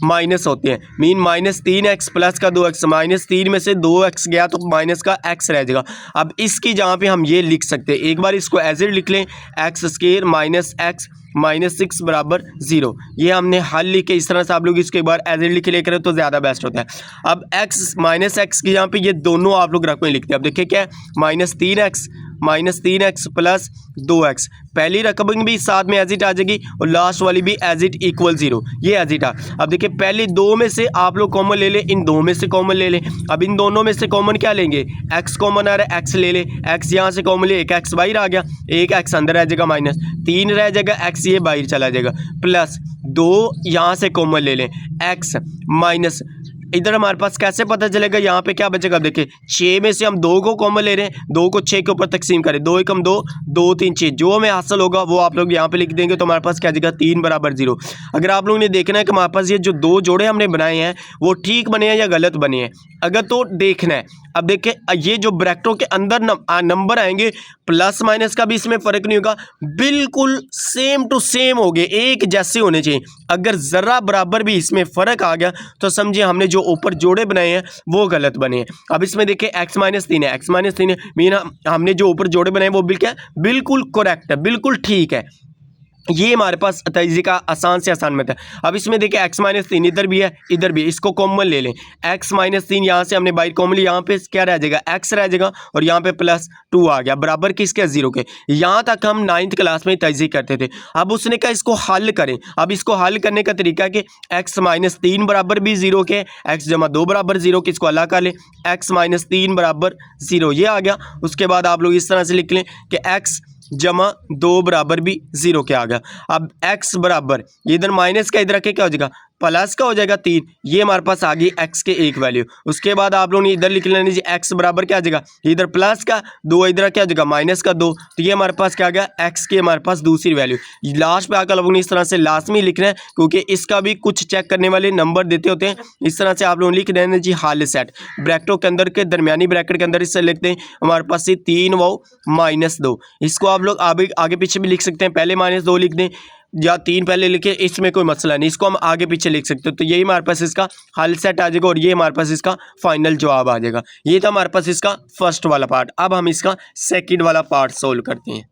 माइनस होते हैं। मीन माइनस 3x प्लस का 2x, माइनस 3 में से 2x गया तो माइनस का x रह जाएगा। अब इसकी जहाँ पे हम ये लिख सकते हैं, एक बार इसको एज इट लिख लें, x square minus x minus 6 बराबर 0। ये हमने हल लिखे। इस तरह से आप लोग इसको एक बार एज इट लिख ले करें तो ज़्यादा बेस्ट होता है। अब x माइनस x की यहाँ पे ये दोनों आप लोग रकमें लिखते हैं। अब देखिए क्या है, माइनस 3x प्लस 2x, पहली रकम भी साथ में एज इट आ जाएगी और लास्ट वाली भी एज इट इक्वल 0, ये एज इट आ। अब देखिए पहले 2 में से आप लोग कॉमन ले लें, इन 2 में से कॉमन ले लें। अब इन दोनों में से कॉमन क्या लेंगे, x कॉमन आ रहा है, x ले लें, x यहाँ से कॉमन ले, एक x बाहर आ गया, एक x अंदर रह जाएगा, माइनस 3 रह जाएगा, x ये बाहर चला जाएगा, प्लस 2 यहाँ से कॉमन ले लें, x माइनस, इधर हमारे पास कैसे पता चलेगा यहाँ पे क्या बचेगा। अब देखिए 6 में से हम 2 को कॉमन ले रहे हैं, 2 को 6 के ऊपर तकसीम करें, 2 एकम 2, 2 3 6, जो हमें हासिल होगा वो आप लोग यहाँ पे लिख देंगे तो हमारे पास क्या जाएगा, 3 बराबर 0। अगर आप लोगों ने देखना है कि हमारे पास ये जो 2 जोड़े हमने बनाए हैं वो ठीक बने हैं या गलत बने हैं, अगर तो देखना है। अब देखिए ये जो ब्रैकेटों के अंदर नंबर आएंगे प्लस माइनस का भी इसमें फ़र्क नहीं होगा, बिल्कुल सेम टू सेम हो गए, एक जैसे होने चाहिए। अगर ज़रा बराबर भी इसमें फ़र्क आ गया तो समझिए हमने जो ऊपर जोड़े बनाए हैं वो गलत बने हैं। अब इसमें देखिए x माइनस 3 है, x माइनस 3 है, मीन हमने जो ऊपर जोड़े बनाए वो बिल्कुल करेक्ट है, बिल्कुल ठीक है। ये हमारे पास तजीज़े का आसान से आसान मेथड है। अब इसमें देखिए x माइनस 3 इधर भी है, इधर भी, इसको कॉमन ले लें, x माइनस 3 यहाँ से हमने बाहर कॉमन लिया, यहाँ पे क्या रह जाएगा, x रह जाएगा और यहाँ पे प्लस 2 आ गया, बराबर किसके, 0 के। यहाँ तक हम 9th क्लास में तजीज़े करते थे। अब उसने कहा इसको हल करें। अब इसको हल करने का तरीका है कि x माइनस 3 बराबर भी 0 के, x जमा 2 बराबर 0 के, इसको अल्लाह कर लें, x माइनस 3 बराबर 0, ये आ गया। उसके बाद आप लोग इस तरह से लिख लें कि x जमा 2 बराबर भी 0 के आ गया। अब x बराबर, ये इधर माइनस का इधर रखे क्या हो जाएगा, प्लस का हो जाएगा 3, ये हमारे पास आ गई x के एक वैल्यू। उसके बाद आप लोगों ने इधर लिख लेना जी x बराबर क्या आ जाएगा, इधर प्लस का 2, इधर क्या आ जाएगा माइनस का 2, तो ये हमारे पास क्या आ गया, x की हमारे पास दूसरी वैल्यू। लास्ट पे आकर लोगों ने इस तरह से लाजमी लिखना है क्योंकि इसका भी कुछ चेक करने वाले नंबर देते होते हैं। इस तरह से आप लोग लिख देना जी हाल सेट, ब्रैकेटों के अंदर के दरमियानी ब्रैकेट के अंदर इससे लिखते हैं हमारे पास ये 3 वाओ माइनस 2। इसको आप लोग आगे पीछे भी लिख सकते हैं, पहले माइनस 2 लिख दें या 3 पहले लिखे, इसमें कोई मसला नहीं, इसको हम आगे पीछे लिख सकते हो। तो यही हमारे पास इसका हल सेट आ जाएगा और ये हमारे पास इसका फाइनल जवाब आ जाएगा। ये था हमारे पास इसका फर्स्ट वाला पार्ट। अब हम इसका सेकंड वाला पार्ट सोल्व करते हैं।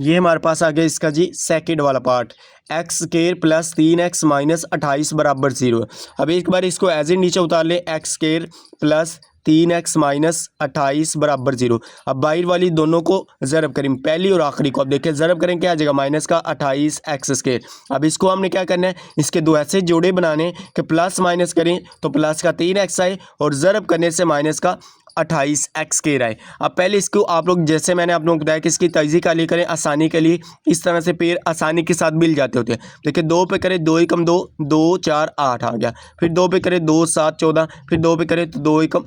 ये हमारे पास आ गया इसका जी सेकंड वाला part, x square plus 3x minus 28 बराबर 0। अब एक बार इसको एज ए नीचे उतार लें, x square plus 3x minus 28 बराबर 0। अब बाहर वाली दोनों को ज़रब करें, पहली और आखिरी को। अब देखिए ज़रब करें क्या आ जाएगा, माइनस का 28 एक्स स्क्वायर। अब इसको हमने क्या करना है, इसके दो ऐसे जोड़े बनाने कि प्लस माइनस करें तो प्लस का 3x आए और ज़रब करने से माइनस का 28 एक्स स्क्वायर आए। अब पहले इसको आप लोग, जैसे मैंने आप लोगों को बताया कि इसकी तजीज़ का लिए करें आसानी के लिए, इस तरह से पेड़ आसानी के साथ मिल जाते होते हैं। देखिए 2 पे करें 2 एकम 2, 2 4 8 आ गया। फिर 2 पे करें 2 7 14, फिर 2 पे करें तो 2 एकम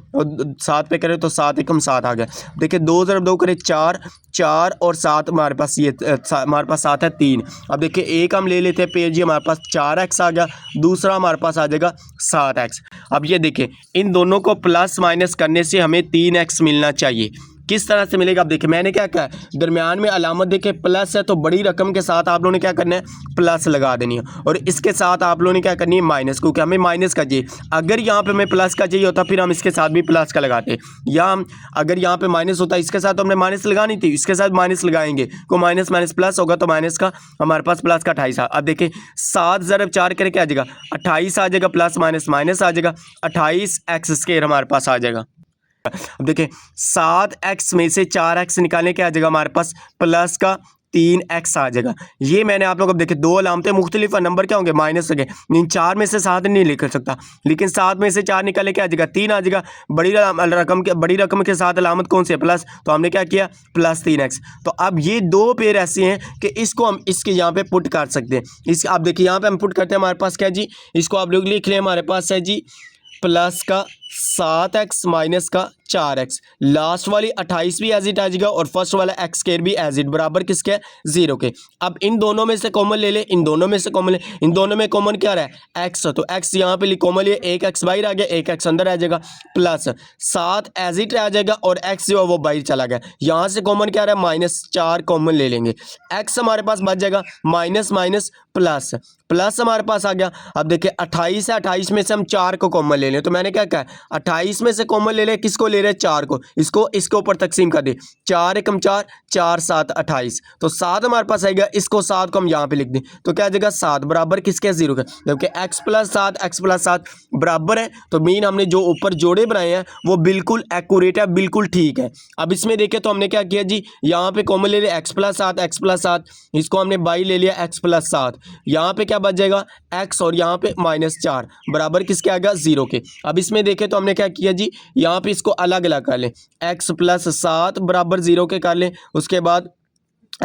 7 पे करें तो 7 एकम 7 आ गया। देखिए 2 ज़रब 2 करें 4, 4 और 7 हमारे पास ये हमारे पास 7 है 3। अब देखिए एक हम ले लेते हैं पेज, जी हमारे पास 4x आ गया, दूसरा हमारे पास आ जाएगा 7x। अब ये देखिए इन दोनों को प्लस माइनस करने से हमें 3x मिलना चाहिए। किस तरह से मिलेगा? आप देखिए मैंने क्या कहा है, दरमियान में अलामत देखे प्लस है तो बड़ी रकम के साथ आप लोगों ने क्या करना है, प्लस लगा देनी है, और इसके साथ आप लोगों ने क्या करनी है, माइनस, क्योंकि हमें माइनस का चाहिए। अगर यहाँ पे हमें प्लस का चाहिए होता फिर हम इसके साथ भी प्लस का लगाते, या हम अगर यहाँ पे माइनस होता इसके साथ तो हमने माइनस लगानी थी, इसके साथ माइनस लगाएंगे को माइनस माइनस प्लस होगा, तो माइनस का हमारे पास प्लस का 28। अब देखिए 7 ज़रब 4 करके क्या आ जाएगा, 28 आ जाएगा, प्लस माइनस माइनस आ जाएगा, 28x² हमारे पास आ जाएगा। अब देखिए 7x में से 4x निकालने के आ जाएगा हमारे पास प्लस का 3x आ जाएगा। ये मैंने आप लोग अब देखिए दो अलामतें मुख्तलिफ नंबर क्या होंगे, माइनस होंगे, इन 4 में से 7 नहीं लिख सकता, लेकिन 7 में से 4 निकाले क्या आ जाएगा, 3 आ जाएगा। बड़ी रकम के साथ अलामत कौन सी है, प्लस, तो हमने क्या किया, प्लस 3x। तो अब ये दो पेयर ऐसे हैं कि इसको हम इसके यहाँ पे पुट कर सकते हैं। इस आप देखिए यहाँ पे हम पुट करते हैं, हमारे पास क्या जी, इसको आप लोग लिख लें, हमारे पास है जी प्लस का 7x माइनस का 4x, लास्ट वाली 28 भी एज इट आ जाएगा और फर्स्ट वाला x² भी एज इट, बराबर किसके, 0 के। अब इन दोनों में से कॉमन ले ले, इन दोनों में से कॉमन ले, इन दोनों में कॉमन क्या रहा है, x, तो x यहाँ पे कॉमन लिए, एक x बाहर आ गया, एक x अंदर आ जाएगा, प्लस 7 एज इट आ जाएगा और x जो है वो बाहर चला गया। यहाँ से कॉमन क्या रहा है, -4 कॉमन ले लेंगे, x हमारे पास बच जाएगा, माइनस माइनस प्लस, प्लस हमारे पास आ गया। अब देखिए 28 है, 28 में से हम 4 को कॉमन ले लें, तो मैंने क्या कहा, 28 में से कॉमन ले ले, किसको ले रहे, 4 को, इसको इसके ऊपर तकसीम कर दे, 4 एकम 4, 4 7 28, तो 7 हमारे पास आएगा, इसको 7 को हम यहाँ पे लिख दें, तो क्या आ जाएगा, 7 बराबर किसके, 0 के, जबकि x + 7 बराबर है। तो मीन हमने जो ऊपर जोड़े बनाए हैं वो बिल्कुल एक्यूरेट है, बिल्कुल ठीक है। अब इसमें देखें तो हमने क्या किया जी, यहाँ पे कॉमन ले लिया x + 7, इसको हमने बाई ले लिया x + 7, यहाँ पे क्या बच जाएगा, x, और यहाँ पे -4 बराबर किसके आएगा, 0 के। अब इसमें देखें तो हमने क्या किया जी, यहाँ पे इसको अलग अलग कर लें, x + 7 बराबर 0 के कर लें, उसके बाद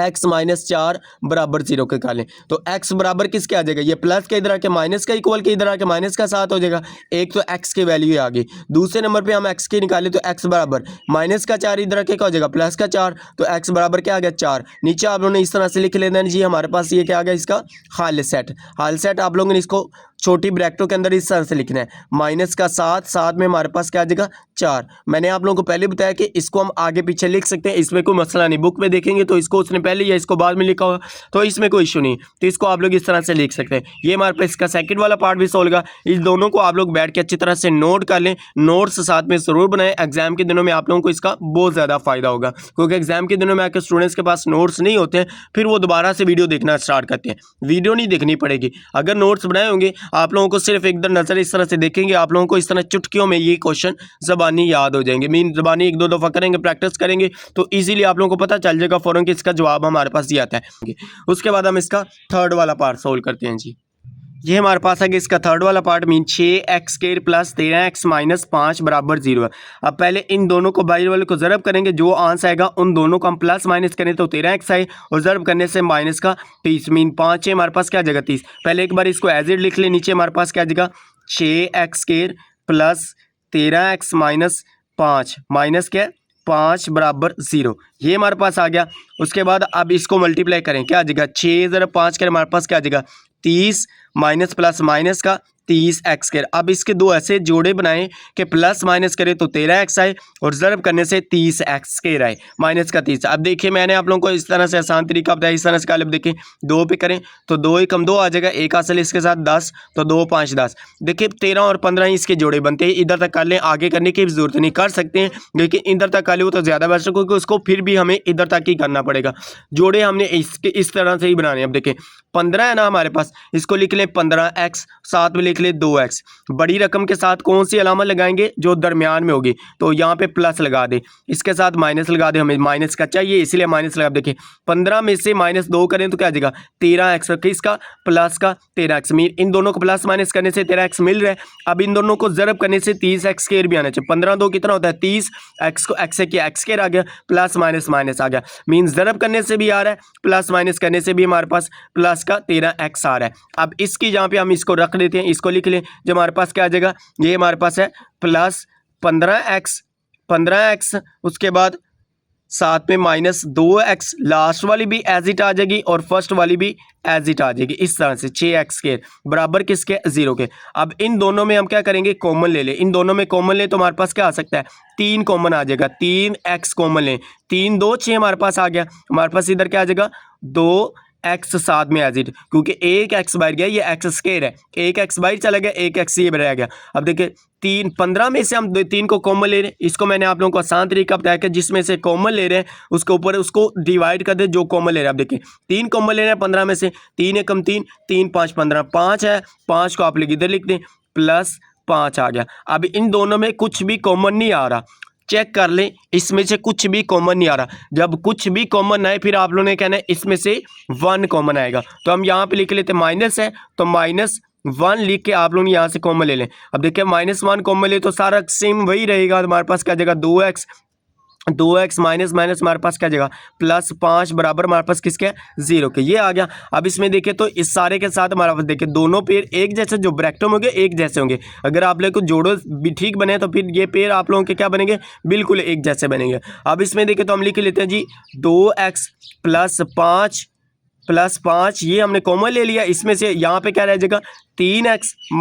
x - 4 बराबर 0 के कर लें, तो x बराबर किसके आ जाएगा, ये प्लस के इधर आके माइनस का इक्वल के इधर आके माइनस का 7 हो जाएगा। एक तो x की वैल्यू आ गई, दूसरे नंबर पे हम x की निकालें तो x बराबर -4 इधर आके क्या हो जाएगा, प्लस का 4, तो x बराबर क्या आ गया, 4। नीचे आप लोगों ने इस तरह से लिख लेना जी, हमारे पास ये क्या आ गया, इसका हाल सेट आप लोगों ने इसको छोटी ब्रैकेटों के अंदर इस तरह से लिखना है, -7 में हमारे पास क्या आ जाएगा, 4। मैंने आप लोगों को पहले बताया कि इसको हम आगे पीछे लिख सकते हैं, इसमें कोई मसला नहीं। बुक में देखेंगे तो इसको उसने पहले या इसको बाद में लिखा होगा, तो इसमें कोई इशू नहीं, तो इसको आप लोग इस तरह से लिख सकते हैं। ये हमारे पास इसका सेकंड वाला पार्ट भी सोल्व होगा। इस दोनों को आप लोग बैठ के अच्छी तरह से नोट कर लें, नोट्स साथ में ज़रूर बनाएं। एग्जाम के दिनों में आप लोगों को इसका बहुत ज़्यादा फ़ायदा होगा, क्योंकि एग्जाम के दिनों में आके स्टूडेंट्स के पास नोट्स नहीं होते हैं, फिर वो दोबारा से वीडियो देखना स्टार्ट करते हैं, वीडियो नहीं देखनी पड़ेगी। अगर नोट्स बनाए होंगे, आप लोगों को सिर्फ एक नज़र इस तरह से देखेंगे, आप लोगों को इस तरह चुटकियों में ये क्वेश्चन ज़बानी याद हो जाएंगे। मीन ज़बानी एक दो दफ़ा करेंगे, प्रैक्टिस करेंगे तो इजीली आप लोगों को पता चल जाएगा फ़ौरन कि इसका जवाब हमारे पास ये आता है। उसके बाद हम इसका थर्ड वाला पार्ट सोल्व करते हैं जी। ये हमारे पास है कि इसका थर्ड वाला पार्ट मीन 6x² + 13x - 5 बराबर 0 है। अब पहले इन दोनों को बाहर वाले को ज़रब करेंगे, जो आंसर आएगा उन दोनों को हम प्लस माइनस करें तो 13x आए, और ज़रब करने से माइनस का 30, मीन 5 है हमारे पास क्या आ जाएगा, 30। पहले एक बार इसको एज इट लिख ले, नीचे हमारे पास क्या आ जाएगा, 6x² + 13x - 5 माइनस क्या, 5 बराबर 0, ये हमारे पास आ गया। उसके बाद अब इसको मल्टीप्लाई करें, क्या आ जाएगा, 6 ज़रा 5 करें, हमारे पास क्या आ जाएगा, 30 माइनस प्लस माइनस का 30x²। अब इसके दो ऐसे जोड़े बनाएं कि प्लस माइनस करें तो 13x आए, और ज़रब करने से 30x² आए, माइनस का 30। अब देखिए मैंने आप लोगों को इस तरह से आसान तरीका बताया, इस तरह से कालब देखिए 2 पे करें तो 2 एकम 2 आ जाएगा, एक हासिल इसके साथ 10, तो 2 5 10। देखिए 13 और 15 इसके जोड़े बनते हैं, इधर तक कर लें, आगे करने की ज़रूरत नहीं, कर सकते हैं लेकिन इधर तक कर ले तो ज़्यादा बेस्ट है, क्योंकि उसको फिर भी हमें इधर तक ही करना पड़ेगा। जोड़े हमने इसके इस तरह से ही बनाने हैं। अब देखिए 15 है ना हमारे पास, इसको लिख लें 15x, साथ में लिख ले 2x। बड़ी रकम के साथ कौन सी अलामत लगाएंगे, जो दरमियान में होगी, तो यहाँ पे प्लस लगा दे, इसके साथ माइनस लगा दे, हमें माइनस का चाहिए इसलिए माइनस लगा। देखिए 15 में से -2 करें तो क्या आ जाएगा, 13x, किसका, प्लस का 13x। इन दोनों को प्लस माइनस करने से 13x मिल रहा है। अब इन दोनों को ज़रब करने से 30x² भी आना चाहिए। 15 2 कितना होता है, 30, x को x से किया, x² आ गया, प्लस माइनस माइनस आ गया, मीन ज़रब करने से भी आ रहा है, प्लस माइनस करने से भी हमारे पास प्लस का 13x आ रहा है। अब इसकी जहाँ पे हम इसको रख देते हैं, इसको लिख लें, जो हमारे पास क्या आ जाएगा, ये हमारे पास है प्लस 15x, उसके बाद साथ में -2x, लास्ट वाली भी एज इट आ जाएगी और फर्स्ट वाली भी एज इट आ जाएगी। इस तरह से 6x² बराबर किसके 0 के। अब इन दोनों में हम क्या करेंगे, कॉमन ले लें। इन दोनों में कॉमन ले तो हमारे पास क्या आ सकता है, 3 कॉमन आ जाएगा। 3x कॉमन लें, 3 2 6 हमारे पास आ गया। हमारे पास इधर क्या आ जाएगा 2x साथ में एज इट, क्योंकि एक x बाहर गया, ये x² है, एक x बाहर चला गया, एक x ये रह गया। अब देखिए 15 में से हम 3 को कॉमन ले रहे हैं। इसको मैंने आप लोगों को आसान तरीका बताया कि जिसमें से कॉमन ले रहे हैं उसके ऊपर उसको डिवाइड कर दे जो कॉमन ले रहे हैं। अब देखिए 3 कॉमन ले रहे हैं 15 में से, 3 एकम 3, 3 5 15, 5 है, 5 को आप लोग इधर लिख दें, +5 आ गया। अब इन दोनों में कुछ भी कॉमन नहीं आ रहा, चेक कर लें, इसमें से कुछ भी कॉमन नहीं आ रहा। जब कुछ भी कॉमन आए फिर आप लोगों ने कहना है इसमें से 1 कॉमन आएगा। तो हम यहाँ पे लिख लेते हैं माइनस है तो -1 लिख के आप लोग यहाँ से कॉमन ले लें। अब देखिए -1 कॉमन ले तो सारा सेम वही रहेगा। हमारे पास क्या जगह 2x माइनस हमारे पास क्या जगह +5 बराबर हमारे पास किसके 0 के, ये आ गया। अब इसमें देखें तो इस सारे के साथ हमारे पास देखिए दोनों पेयर एक जैसे, जो ब्रैकेट में होंगे एक जैसे होंगे। अगर आप लोग को जोड़ो भी ठीक बने तो फिर ये पेयर आप लोगों के क्या बनेंगे, बिल्कुल एक जैसे बनेंगे। अब इसमें देखें तो हम लिख लेते हैं जी 2x + 5 ये हमने कॉमन ले लिया। इसमें से यहाँ पे क्या रह जाएगा 3x -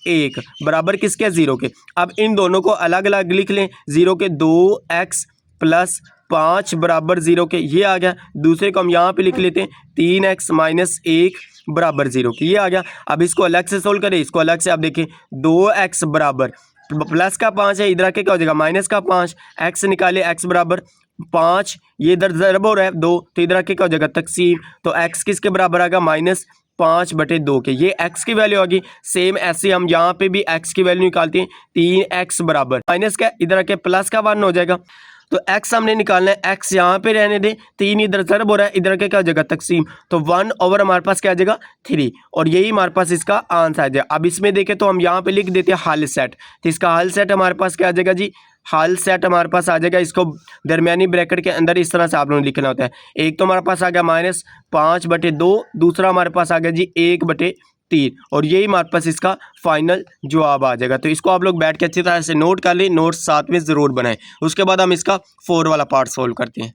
1 बराबर किसके 0 के। अब इन दोनों को अलग अलग लिख लें, 0 के 2x + 5 बराबर 0 के, ये आ गया। दूसरे को हम यहाँ पे लिख लेते हैं 3x - 1 बराबर 0 के, ये आ गया। अब इसको अलग से सोल्व करें, इसको अलग से आप देखें 2x बराबर प्लस का 5 है, इधर आके क्या हो जाएगा -5, x निकाले x बराबर 5, ये इधर ज़रब हो रहा है 2 तो इधर आके क्या हो जाएगा तकसीम, तो x किसके बराबर आएगा -5/2 के, ये x की वैल्यू आ गई। सेम ऐसे हम यहाँ पे भी x की वैल्यू निकालते हैं, 3x बराबर माइनस का इधर आके प्लस का 1 हो जाएगा। तो x हमने निकालना है, x यहाँ पे रहने दें, 3 इधर ज़रब हो रहा है, इधर के क्या हो जाएगा तकसीम, तो 1 ओवर हमारे पास क्या आ जाएगा 3, और यही हमारे पास इसका आंसर आ जाएगा। अब इसमें देखें तो हम यहाँ पे लिख देते हैं हल सेट, तो इसका हल सेट हमारे पास क्या आ जाएगा जी, हल सेट हमारे पास आ जाएगा। इसको दरमियानी ब्रैकेट के अंदर इस तरह से आप लोगों ने लिखना होता है। एक तो हमारे पास आ गया -5/2, दूसरा हमारे पास आ गया जी 1/3, और यही हमारे पास इसका फाइनल जवाब आ जाएगा। तो इसको आप लोग बैठ के अच्छी तरह से नोट कर लें, नोट साथ में ज़रूर बनाएं। उसके बाद हम इसका 4 वाला पार्ट सोल्व करते हैं।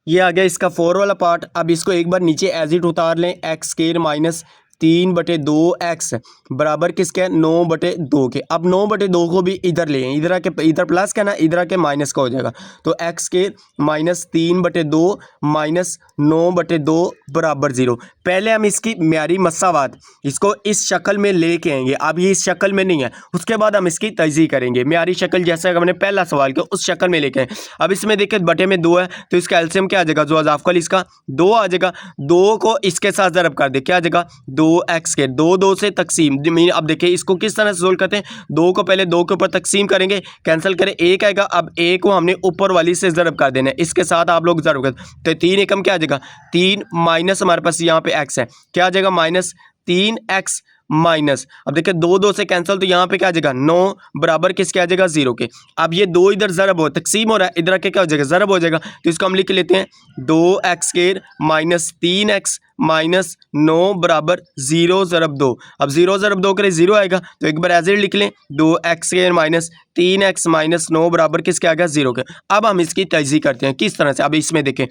ये आ गया इसका 4 वाला पार्ट। अब इसको एक बार नीचे एज इट उतार लें, x² - 3/2x बराबर किसके 9/2 के। अब 9/2 को भी इधर ले, इधर आके इधर प्लस का ना, इधर आके माइनस का हो जाएगा, तो x² - 3/2 - 9/2 बराबर 0। पहले हम इसकी म्यारी मसावात इसको इस शक्ल में लेके आएंगे। अब ये इस शक्ल में नहीं है, उसके बाद हम इसकी तजज़ीह करेंगे। म्यारी शक्ल जैसे हमने पहला सवाल किया उस शक्ल में लेके आए। अब इसमें देखिए बटे में 2 है तो इसका एलसीएम क्या आ जाएगा, जो अज़ाफ़कल इसका 2 आ जाएगा। 2 को इसके साथ ज़रब कर दे, क्या आ जाएगा 2x², 2 से तकसीम। अब देखिए इसको किस तरह से सोल्व करते हैं, 2 को पहले 2 के ऊपर तकसीम करेंगे, कैंसिल करें 1 आएगा। अब 1 को हमने ऊपर वाली से ज़रब कर देना है, इसके साथ आप लोग ज़रब कर, तो 3 एकम क्या आ जाएगा 3 माइनस हमारे पास यहाँ पे x है, क्या आ जाएगा -3x माइनस। अब देखिए 2 से कैंसिल, तो यहाँ पे क्या आ जाएगा 9 बराबर किसके आ जाएगा 0 के। अब ये 2 इधर ज़रब हो तकसीम हो रहा है, इधर आके क्या हो जाएगा ज़रब हो जाएगा, तो इसको हम लिख लेते हैं 2x² - 3x - 9 बराबर 0 ज़रब 2। अब 0 ज़रब 2 करें 0 आएगा, तो एक बार एज इट लिख लें 2x² - 3x - 9 बराबर किसके आ गया 0 के। अब हम इसकी तजज़ीह करते हैं किस तरह से। अब इसमें देखें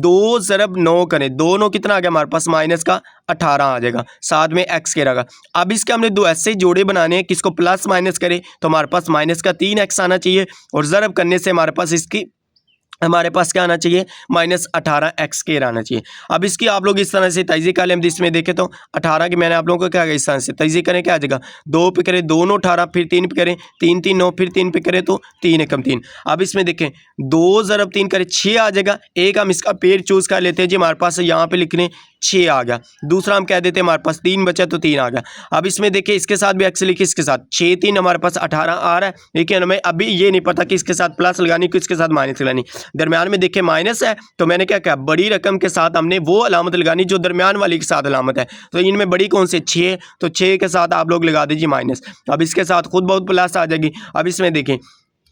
2 ज़रब 9 करें, 2 9 कितना आ गया हमारे पास -18 आ जाएगा, साथ में x² आएगा। अब इसके हमने 2 ऐसे जोड़े बनाने हैं, किसको प्लस माइनस करें तो हमारे पास -3x आना चाहिए, और ज़रब करने से हमारे पास क्या आना चाहिए -18x² आना चाहिए। अब इसकी आप लोग इस तरह से तजज़ीह कर लें। इसमें देखें तो 18 की मैंने आप लोगों को क्या इस तरह से तजज़ीह करें, क्या आ जाएगा 2 पे करें 2 9 18, फिर 3 पे करें 3 3 9, फिर 3 पे करें तो 3 एकम 3। अब इसमें देखें 2 ज़रब 3 करें 6 आ जाएगा। एक हम इसका पेड़ चूज़ कर लेते हैं जी, हमारे पास यहाँ पे लिख लें 6 आ गया। दूसरा हम कह देते हैं हमारे पास 3 बचा तो 3 आ गया। अब इसमें देखिए इसके साथ भी x लिखिए, इसके साथ 6 3 हमारे पास 18 आ रहा है, लेकिन हमें अभी ये नहीं पता कि इसके साथ प्लस लगानी किसके साथ माइनस लगानी। दरमियान में देखिए माइनस है, तो मैंने क्या कहा बड़ी रकम के साथ हमने वो अलामत लगानी जो दरमियान वाली के साथ अलामत है। तो इनमें बड़ी कौन सी 6, तो 6 के साथ आप लोग लगा दीजिए माइनस। अब इसके साथ खुद बहुत प्लस आ जाएगी। अब इसमें देखें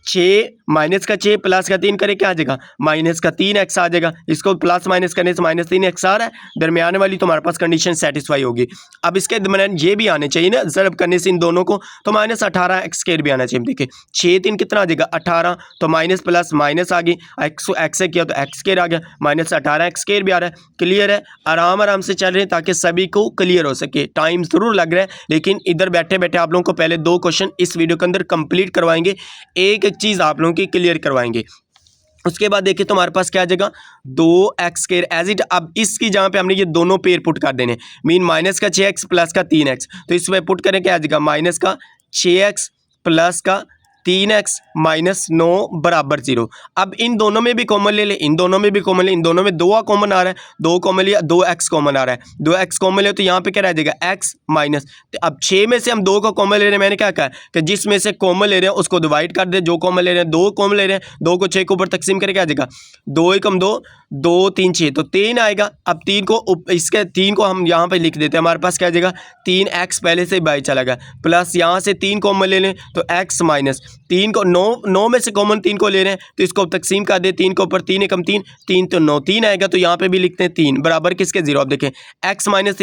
6 माइनस का 6 प्लस का 3 करे क्या आ जाएगा, माइनस का 3x आ जाएगा। इसको प्लस माइनस करने से माइनस 3x आ रहा है, दरमियान वाली तो हमारे पास कंडीशन सेटिस्फाई होगी। अब इसके दरमियान ये भी आने चाहिए ना, ज़रब करने से इन दोनों को, तो माइनस 18x² भी आना चाहिए। देखिए 6 3 कितना आ जाएगा 18, तो माइनस प्लस माइनस आ गई, x से किया तो x² आ गया, माइनस 18x² भी आ रहा है। क्लियर है, आराम आराम से चल रहे हैं ताकि सभी को क्लियर हो सके। टाइम ज़रूर लग रहा है, लेकिन इधर बैठे बैठे आप लोगों को पहले 2 क्वेश्चन इस वीडियो के अंदर कंप्लीट करवाएंगे, एक एक चीज़ आप लोगों की क्लियर करवाएंगे। उसके बाद देखिए तो हमारे पास क्या आ जाएगा 2x² एज इट। अब इसकी जहाँ पे हमने ये दोनों पेयर पुट कर देने, मीन माइनस का 6x प्लस का 3x, तो इसमें पुट करें क्या आ जाएगा, माइनस का 6x प्लस का 3x माइनस 9 बराबर 0। अब इन दोनों में भी कॉमन ले ले, इन दोनों में भी कॉमन ले, इन दोनों में 2 कॉमन आ रहा है, 2 कॉमन लिया, 2x कॉमन आ रहा है, 2x कॉमन ले तो यहाँ पे क्या रह जाएगा x माइनस। तो अब 6 में से हम 2 का कॉमन ले रहे हैं, मैंने क्या कहा कि जिसमें से कॉमन ले रहे हैं उसको डिवाइड कर दे, जो कॉमन ले रहे हैं 2 कॉमन ले रहे हैं, 2 को 6 के ऊपर तकसीम करके आ जाएगा 2 एकम 2, 2 3 6, तो 3 आएगा। अब 3 को इसके 3 को हम यहाँ पे लिख देते हैं, हमारे पास क्या आ जाएगा 3x पहले से बाई चला गया, प्लस यहाँ से 3 कॉमन ले लें तो x माइनस 3 को 9 में से कॉमन 3 को ले रहे हैं तो इसको तकसीम कर दे, 3 के ऊपर 3 एकम 3, 3 तो 9, 3 आएगा, तो यहाँ पे भी लिखते हैं 3 बराबर किसके 0। अब देखें x माइनस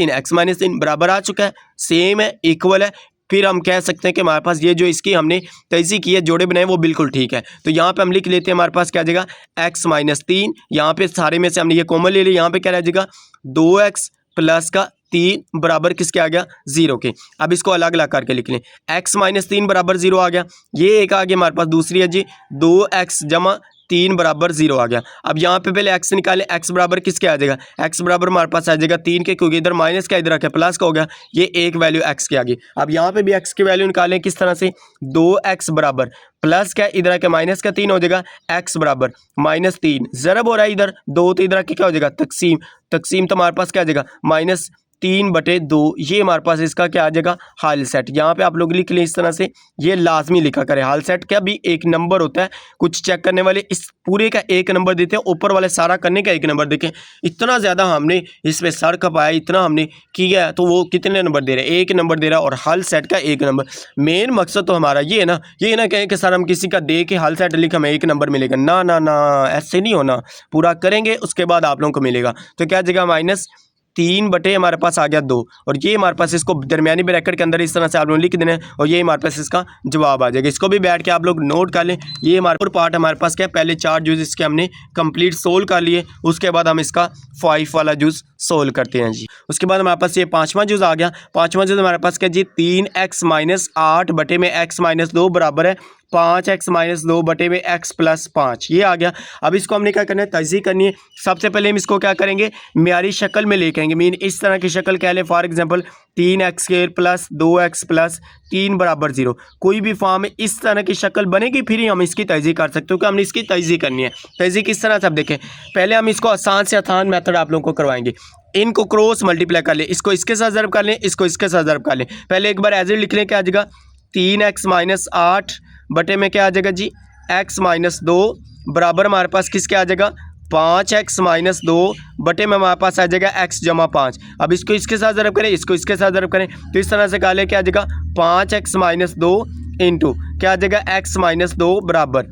3 बराबर आ चुका है, सेम है, इक्वल है। फिर हम कह सकते हैं कि हमारे पास ये जो इसकी हमने तैज़ी की है, जोड़े बनाए, वो बिल्कुल ठीक है। तो यहाँ पे हम लिख लेते हैं, हमारे पास क्या आ जाएगा x माइनस 3, यहाँ पे सारे में से हमने ये कॉमन ले लिया, यहाँ पे क्या रह जाएगा 2x प्लस का 3 बराबर किसके आ गया 0 के। अब इसको अलग अलग करके लिख लें, x माइनस 3 बराबर 0 आ गया, ये एक आ गया हमारे पास, दूसरी है जी 2x जमा 3 बराबर 0 आ गया। अब यहाँ पे पहले x निकाले, x बराबर किसके आ जाएगा, x बराबर हमारे पास आ जाएगा 3 के, क्योंकि इधर माइनस का इधर रखा प्लस का हो गया, ये एक वैल्यू x की आ गई। अब यहाँ पे भी x की वैल्यू निकालें किस तरह से, 2x बराबर प्लस क्या इधर आके माइनस का 3 हो जाएगा, x बराबर माइनस 3, ज़रब हो रहा है इधर 2, तो इधर आके क्या हो जाएगा तकसीम, तकसीम तो हमारे पास क्या आ जाएगा माइनस 3/2, ये हमारे पास इसका क्या आ जाएगा हाल सेट। यहाँ पे आप लोग लिख लें इस तरह से, ये लाजमी लिखा करें, हाल सेट का भी एक नंबर होता है, कुछ चेक करने वाले इस पूरे का 1 नंबर देते हैं, ऊपर वाले सारा करने का 1 नंबर। देखें इतना ज़्यादा हमने इसमें सर खपाया, इतना हमने किया, तो वो कितने नंबर दे रहे हैं, 1 नंबर दे रहा है, और हाल सेट का 1 नंबर। मेन मकसद तो हमारा ये है ना, ये ना कहें कि सर हम किसी का दे के हाल सेट लिखा हमें 1 नंबर मिलेगा, ना ना ना, ऐसे नहीं होना, पूरा करेंगे उसके बाद आप लोगों को मिलेगा। तो क्या जगह माइनस 3 हमारे पास आ गया 2, और ये हमारे पास इसको दरमियानी ब्रैकेट के अंदर इस तरह से आप लोग लिख देना है, और ये हमारे पास इसका जवाब आ जाएगा। इसको भी बैठ के आप लोग नोट कर लें। ये हमारे पार्ट हमारे पास क्या है, पहले 4 जूस इसके हमने कंप्लीट सोल्व कर लिए, उसके बाद हम इसका 5 वाला जूस सोल्व करते हैं जी। उसके बाद हमारे पास ये 5वां जूस आ गया। 5वां जूस हमारे पास क्या जी 3x माइनस 8 बटे में x माइनस 2 बराबर है 5x माइनस 2 बटे में x प्लस 5, ये आ गया। अब इसको हमने क्या करना है, तज़ीह करनी है। सबसे पहले हम इसको क्या करेंगे, म्यारी शक्ल में लेके आएंगे, मीन इस तरह की शक्ल कह लें, for example 3x² plus 2x plus 3 बराबर 0, कोई भी फॉर्म में इस तरह की शक्ल बनेगी, फिर ही हम इसकी तज़ीह कर सकते हो कि हमने इसकी तज़ीह करनी है। तज़ीह किस तरह से, अब देखें पहले हम इसको आसान से आसान मेथड आप लोगों को करवाएंगे। इनको क्रॉस मल्टीप्लाई कर लें, इसको इसके साथ ज़रब कर लें, इसको इसके साथ ज़रब कर लें। पहले एक बार एज इट लिख लें, क्या आ जाएगा 3x माइनस 8 बटे में क्या आ जाएगा जी x माइनस 2 बराबर हमारे पास किसके आ जाएगा 5x माइनस 2 बटे में हमारे पास आ जाएगा x जमा 5। अब इसको इसके साथ ज़रब करें, इसको इसके साथ ज़रब करें, तो इस तरह से कहा क्या आ जाएगा 5x माइनस 2 इंटू क्या आ जाएगा x माइनस 2 बराबर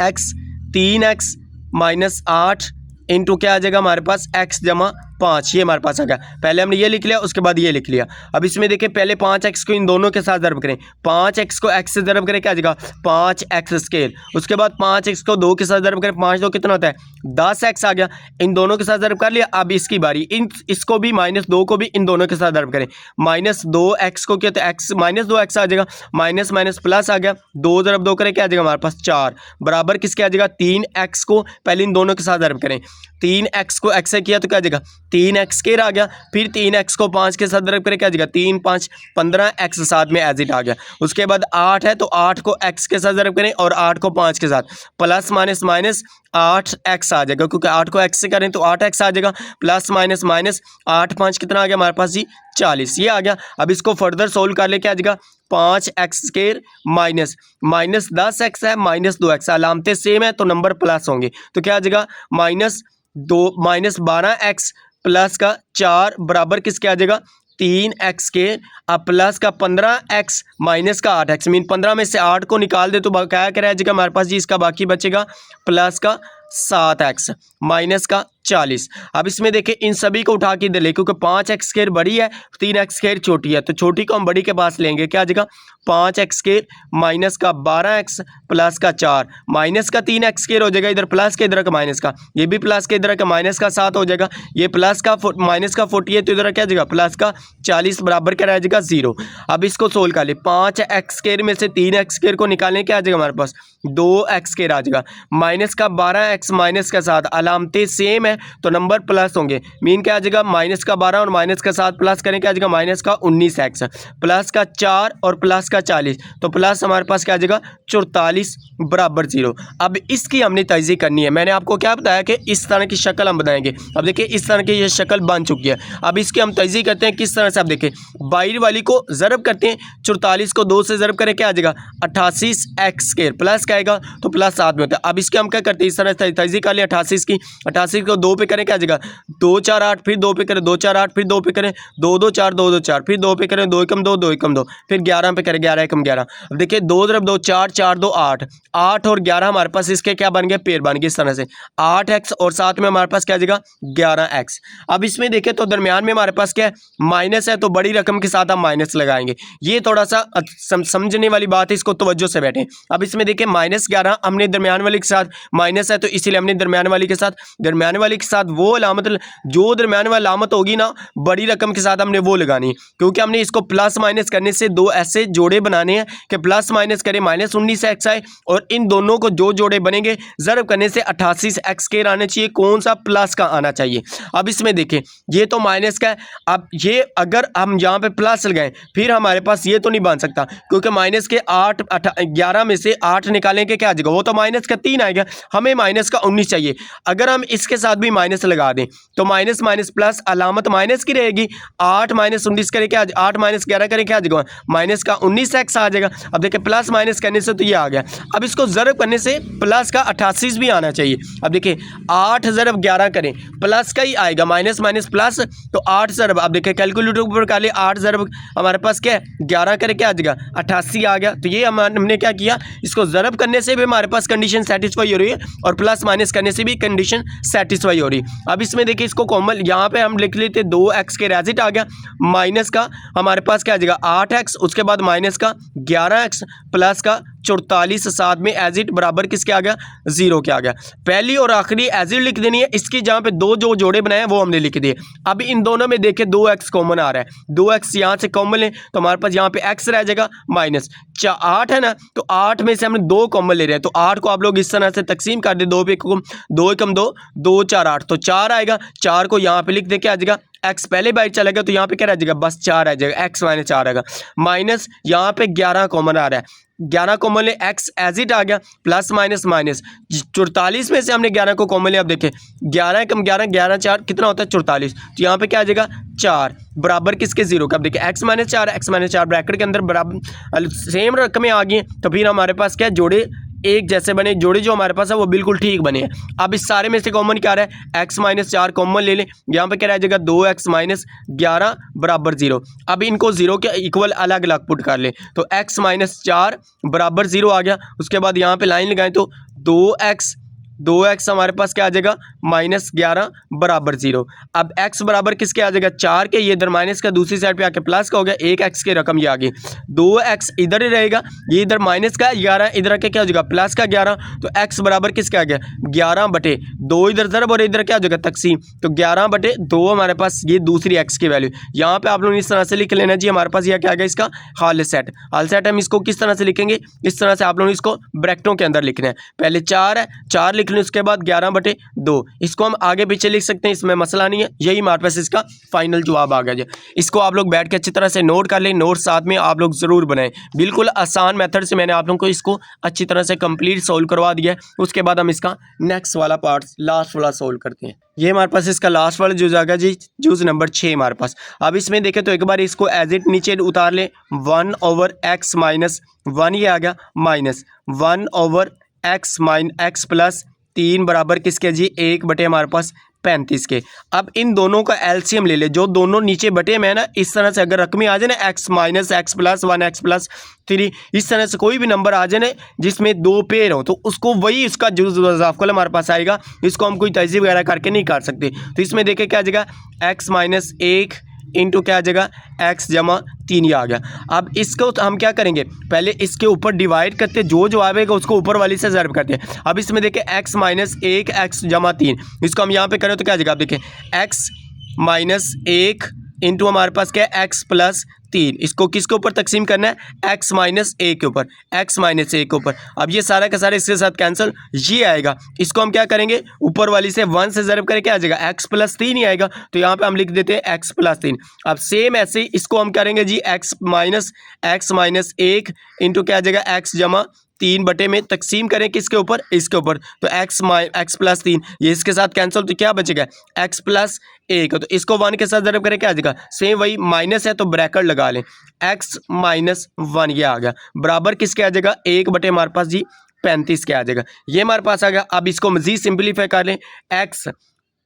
x 3x माइनस 8 इंटू क्या आ जाएगा हमारे पास x जमा 5, ये हमारे पास आ गया। पहले हमने ये लिख लिया, उसके बाद ये लिख लिया। अब इसमें देखिए पहले 5x को इन दोनों के साथ ज़रब करें, 5x को x से ज़रब करें, क्या आ जाएगा 5x²। उसके बाद 5x को 2 के साथ ज़रब करें, 5 2 कितना होता है 10x आ गया। इन दोनों के साथ ज़रब कर लिया। अब इसकी बारी, इसको भी माइनस 2 को भी इन दोनों के साथ ज़रब करें, माइनस 2x को क्या होता है x माइनस 2x आ जाएगा, माइनस माइनस प्लस आ गया, 2 ज़रब 2 करें क्या आ जाएगा हमारे पास 4 बराबर किसके आ जाएगा 3x को पहले इन दोनों के साथ ज़रब करें, 3x को x से किया तो क्या आ जाएगा 3x² आ गया, फिर 3x को 5 के साथ ज़रब करें क्या आ जाएगा 3 5 15x साथ में एज इट आ गया। उसके बाद 8 है तो 8 को x के साथ ज़रब करें और 8 को 5 के साथ, प्लस माइनस माइनस 8x आ जाएगा, क्योंकि 8 को x से करें तो 8x आ जाएगा, प्लस माइनस माइनस 8 5 कितना आ गया हमारे पास जी 40, ये आ गया। अब इसको फर्दर सोल्व कर ले, क्या आ जाएगा 5x² माइनस माइनस 10x है माइनस 2x, अलामतें सेम है तो नंबर प्लस होंगे, तो क्या आ जाएगा माइनस 12x प्लस का 4 बराबर किसके आ जाएगा 3x² अब प्लस का 15x माइनस का 8x, मीन 15 में से 8 को निकाल दे तो क्या रह जाएगा हमारे पास जी, इसका बाकी बचेगा प्लस का 7x माइनस का 40। अब इसमें देखिए इन सभी को उठा के इधर ले, क्योंकि 5x² बड़ी है 3x² छोटी है, तो छोटी को हम बड़ी के पास लेंगे, क्या आ जाएगा 5x² माइनस का 12x प्लस का 4 माइनस का 3x² हो जाएगा, इधर प्लस के इधर का माइनस का, ये भी प्लस के इधर का माइनस का 7 हो जाएगा, ये प्लस का माइनस का 40 है तो इधर क्या जाएगा प्लस का 40 बराबर क्या रह जाएगा 0। अब इसको सोल्व कर ले, 5x² में से 3x² को निकालने क्या आ जाएगा हमारे पास 2x² आ जाएगा, माइनस का 12x माइनस का 7 अलामतें सेम है तो नंबर प्लस होंगे, मीन क्या आ जाएगा माइनस का 12 और माइनस का 7 प्लस करें क्या आ जाएगा माइनस का 19x प्लस का 4 और प्लस का 40, तो प्लस हमारे पास क्या आ जाएगा 44 बराबर 0। अब इसकी हमने तजज़ीह करनी है, मैंने आपको क्या बताया कि इस तरह की शक्ल हम बनाएंगे। अब देखिए इस तरह की ये शक्ल बन चुकी है, अब इसकी हम तजज़ीह करते हैं किस तरह से। अब देखिए बाहर वाली को ज़रब करते हैं, 44 को 2 से ज़रब करें क्या आ जाएगा 88x² प्लस क्या आएगा तो प्लस 7 में होता है। अब इसके हम क्या करते हैं इस तरह तजज़ीह कर लिया 88 की, 88 को 2 पे करें क्या आ जाएगा 2 4 8, फिर 2 पे करें 2 4 8, फिर 2 पे करें 2 2 4 2 2 4, फिर 2 पे करें 2 एकम 2 2 एकम 2, फिर 11 पे करें 11 एकम 11। अब देखिए 2 × 2 4 4 2 8, 8 और 11 हमारे पास इसके क्या बन गए पेयर बन गए इस तरह से 8x और साथ में हमारे पास क्या आ जाएगा 11x। अब इसमें देखें तो दरमियान में हमारे पास क्या है माइनस है, तो बड़ी रकम के साथ हम माइनस लगाएंगे, ये थोड़ा सा समझने वाली बात है, इसको तवज्जो से बैठें। अब इसमें देखिए -11 हमने दरमियान वाली के साथ माइनस है तो इसीलिए हमने दरमियान वाली के साथ वो अलामत जो दरमियान वाली अलामत होगी ना बड़ी रकम के साथ हमने वो लगानी है, क्योंकि हमने इसको प्लस माइनस करने से दो ऐसे जोड़े बनाने हैं कि प्लस माइनस करें -19x आए, और इन दोनों को जो जोड़े बनेंगे ज़रब करने से 88x² आने चाहिए, कौन सा प्लस का आना चाहिए। अब इसमें देखें ये तो माइनस का है, अब ये अगर हम यहाँ पे प्लस लगाएं फिर हमारे पास ये तो नहीं बन सकता, क्योंकि माइनस के 11 में से 8 निकालेंगे क्या आ जाएगा वो तो माइनस का 3 आएगा, हमें माइनस का 19 चाहिए। अगर हम इसके साथ भी माइनस लगा दें तो माइनस माइनस प्लस अलामत माइनस की रहेगी, 8 - 19 करें क्या 8 - 11 करें क्या आ जाएगा माइनस का 19x आ जाएगा। अब देखिए प्लस माइनस करने से तो ये आ गया, अब इसको ज़रब करने से प्लस का 88 भी आना चाहिए। अब देखिए 8 ज़रब 11 करें प्लस का ही आएगा, माइनस माइनस प्लस तो 8 ज़रब, अब देखिए कैलकुलेटर ऊपर कर लिए 8 ज़रब हमारे पास क्या है 11 करें क्या आ जाएगा 88 आ गया। तो ये हमने क्या किया इसको ज़रब करने से भी हमारे पास कंडीशन सेटिस्फाई हो रही है और प्लस माइनस करने से भी कंडीशन सेटिस्फाई हो रही है। अब इसमें देखिए इसको कॉमन यहाँ पे हम लिख लेते 2x के रेजिट आ गया, माइनस का हमारे पास क्या आ जाएगा 8x, उसके बाद माइनस का 11x प्लस का 44 साथ में एज इट बराबर किसके आ गया 0 के आ गया। पहली और आखिरी एज इट लिख देनी है, इसकी जहाँ पे दो जो जोड़े बनाए हैं वो हमने लिख दिए। अब इन दोनों में देखें 2x कॉमन आ रहा है, 2x यहाँ से कॉमन लें तो हमारे पास यहाँ पे x रह जाएगा माइनस 8 है ना, तो 8 में से हमने 2 कॉमन ले रहे हैं, तो 8 को आप लोग इस तरह से तकसीम कर दे 2 पे 2 एकम 2 2 4 8, तो 4 आएगा, 4 को यहाँ पे लिख दे क्या आ जाएगा x पहले बाइट चलेगा तो यहाँ पे क्या रह जाएगा बस 4 आ जाएगा, x माइनस 4 आएगा, माइनस यहाँ पे 11 कॉमन आ रहा है, 11 कॉमन ले x एज इट आ गया, प्लस माइनस माइनस 44 में से हमने 11 को कॉमन ले। अब देखें 11 कम 11 11 4 कितना होता है 44, तो यहाँ पे क्या आ जाएगा 4 बराबर किसके 0 का। अब देखिए x माइनस 4 ब्रैकेट के अंदर बराबर सेम रकमें आ गई हैं, तो फिर हमारे पास क्या जोड़े एक जैसे बने, जोड़े जो हमारे पास है वो बिल्कुल ठीक बने हैं। अब इस सारे में से कॉमन क्या रहा है x माइनस 4 कॉमन ले लें, यहाँ पे क्या रह जाएगा 2x माइनस 11 बराबर 0। अब इनको 0 के इक्वल अलग अलग पुट कर लें, तो x माइनस 4 बराबर 0 आ गया। उसके बाद यहाँ पे लाइन लगाएं तो 2x हमारे पास क्या आ जाएगा माइनस 11 बराबर 0। अब x बराबर किसके आ जाएगा 4 के, ये इधर माइनस का दूसरी साइड पे आके प्लस का हो गया, 1x के रकम ये आ गई, 2x इधर ही रहेगा, ये इधर माइनस का 11 इधर के क्या हो जाएगा प्लस का 11, तो x बराबर किसके आ गया 11/2, इधर ज़रब और इधर क्या हो जाएगा तकसीम, तो 11/2 हमारे पास ये दूसरी x की वैल्यू। यहाँ पे आप लोग इस तरह से लिख लेना जी, हमारे पास यह क्या आ गया इसका हाल सेट हम इसको किस तरह से लिखेंगे, इस तरह से आप लोग इसको ब्रैकेटों के अंदर लिखना है। पहले 4 है, 4 लिख लें, उसके बाद 11/2, इसको हम आगे पीछे लिख सकते हैं, इसमें मसला नहीं है। यही हमारे पास इसका फाइनल जवाब आ गया जी। इसको आप लोग बैठ के अच्छी तरह से नोट कर लें, नोट साथ में आप लोग ज़रूर बनाएं, बिल्कुल आसान मेथड से मैंने आप लोगों को इसको अच्छी तरह से कंप्लीट सोल्व करवा दिया है। उसके बाद हम इसका नेक्स्ट वाला पार्ट लास्ट वाला सोल्व करते हैं। ये हमारे पास इसका लास्ट वाला जूज़ आ गया जी, जूज़ नंबर 6 हमारे पास। अब इसमें देखें तो एक बार इसको एज इट नीचे उतार लें, 1/x माइनस 1 ये आ गया minus 1/x mine x plus 3 बराबर किसके जी 1 बटे हमारे पास 35 के। अब इन दोनों का एलसीएम ले ले, जो दोनों नीचे बटे में है ना, इस तरह से अगर रकमें आ जाए ना, x minus x plus 1 x plus 3, इस तरह से कोई भी नंबर आ जाए ना जिसमें दो पेयर हो, तो उसको वही उसका जुज़ इज़ाफ़ा हमारे पास आएगा। इसको हम कोई तहज़ीब वगैरह करके नहीं काट सकते। तो इसमें देखें क्या आ जाएगा, x माइनस 1 इंटू क्या आ जाएगा, x जमा 3 ये आ गया। अब इसको हम क्या करेंगे, पहले इसके ऊपर डिवाइड करते हैं, जो आएगा उसको ऊपर वाली से ज़र्ब करते हैं। अब इसमें देखें x माइनस 1 x जमा 3, इसको हम यहाँ पे करें तो क्या आ जाएगा, आप देखें x माइनस 1 इंटू हमारे पास क्या है, x प्लस 3, इसको किसके ऊपर तकसीम करना है, x माइनस 1 के ऊपर, x माइनस 1 के ऊपर। अब ये सारा का सारा इसके साथ कैंसिल, ये आएगा, इसको हम क्या करेंगे, ऊपर वाली से 1 से ज़रब करके क्या आ जाएगा, x प्लस 3 ही आएगा। तो यहाँ पे हम लिख देते हैं x प्लस 3। अब सेम ऐसे ही इसको हम करेंगे जी, x माइनस 1 इंटू क्या आ जाएगा, x जमा 3 बटे में तकसीम करें किसके ऊपर, इसके ऊपर। तो x प्लस 3 ये इसके साथ कैंसिल, तो क्या बचेगा, x प्लस 1। तो इसको 1 के साथ ज़रब करें क्या आ जाएगा, सेम वही माइनस है तो ब्रैकेट लगा लें, x माइनस 1 ये आ गया, बराबर किसके आ जाएगा, 1 बटे हमारे पास जी 35 के आ जाएगा। ये हमारे पास आ गया। अब इसको मज़ीद सिंपलीफाई कर लें, x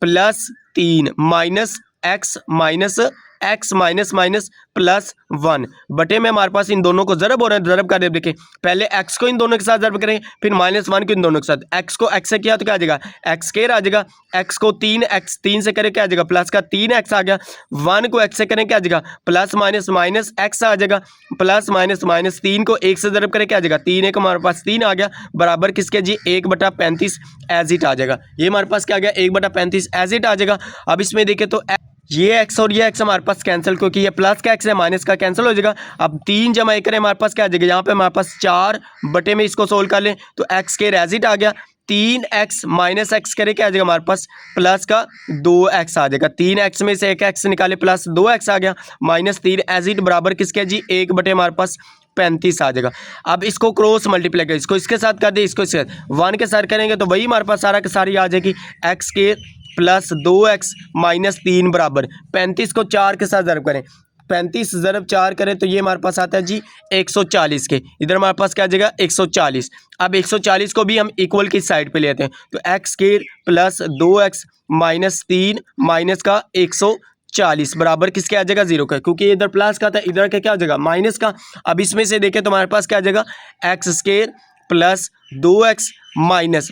plus 3 minus x minus plus 1 बटे में हमारे पास इन दोनों को ज़रब हो रहा है, ज़रब कर देखें, पहले x को इन दोनों के साथ ज़रब करें, फिर -1 को इन दोनों के साथ। x को x से किया तो क्या आ जाएगा, x स्क्वायर आ जाएगा, x को 3 से करें क्या आ जाएगा, प्लस का 3x आ गया, 1 को x से करें क्या आ जाएगा, प्लस माइनस x आ जाएगा, प्लस माइनस 3 को 1 से ज़रब करें क्या आ जाएगा, 3 1 हमारे पास 3 आ गया, बराबर किसके जी 1/35 एज इट आ जाएगा। ये हमारे पास क्या आ गया, 1/35 एज इट आ जाएगा। अब इसमें देखें तो ये x और ये x हमारे पास कैंसिल, क्योंकि ये प्लस का x है, माइनस का कैंसिल हो जाएगा। अब 3 जमा 1 करें, हमारे पास क्या आ जाएगा, यहाँ पे हमारे पास 4 बटे में इसको सोल्व कर लें तो x के एज इट आ गया, 3x माइनस x करें क्या आ जाएगा, हमारे पास प्लस का 2x आ जाएगा, 3x में से 1x निकाले प्लस 2x आ गया, -3 एज इट बराबर किसके जी 1 बटे हमारे पास 35 आ जाएगा। अब इसको क्रॉस मल्टीप्लाई करें, इसको इसके साथ कर दे, इसको इसके साथ 1 के साथ करेंगे तो वही हमारे पास सारा का सारी आ जाएगी, x के प्लस 2x माइनस 3 बराबर 35 को 4 के साथ ज़रब करें, 35 ज़रब 4 करें तो ये हमारे पास आता है जी 140 के, इधर हमारे पास क्या आ जाएगा 140। अब 140 को भी हम इक्वल की साइड पे लेते हैं, तो x के प्लस 2x माइनस 3 माइनस का 140 बराबर किसके आ जाएगा 0 का, क्योंकि इधर प्लस का था, इधर का क्या हो जाएगा माइनस का। अब इसमें से देखें तो हमारे पास क्या आ जाएगा, x square plus 2x minus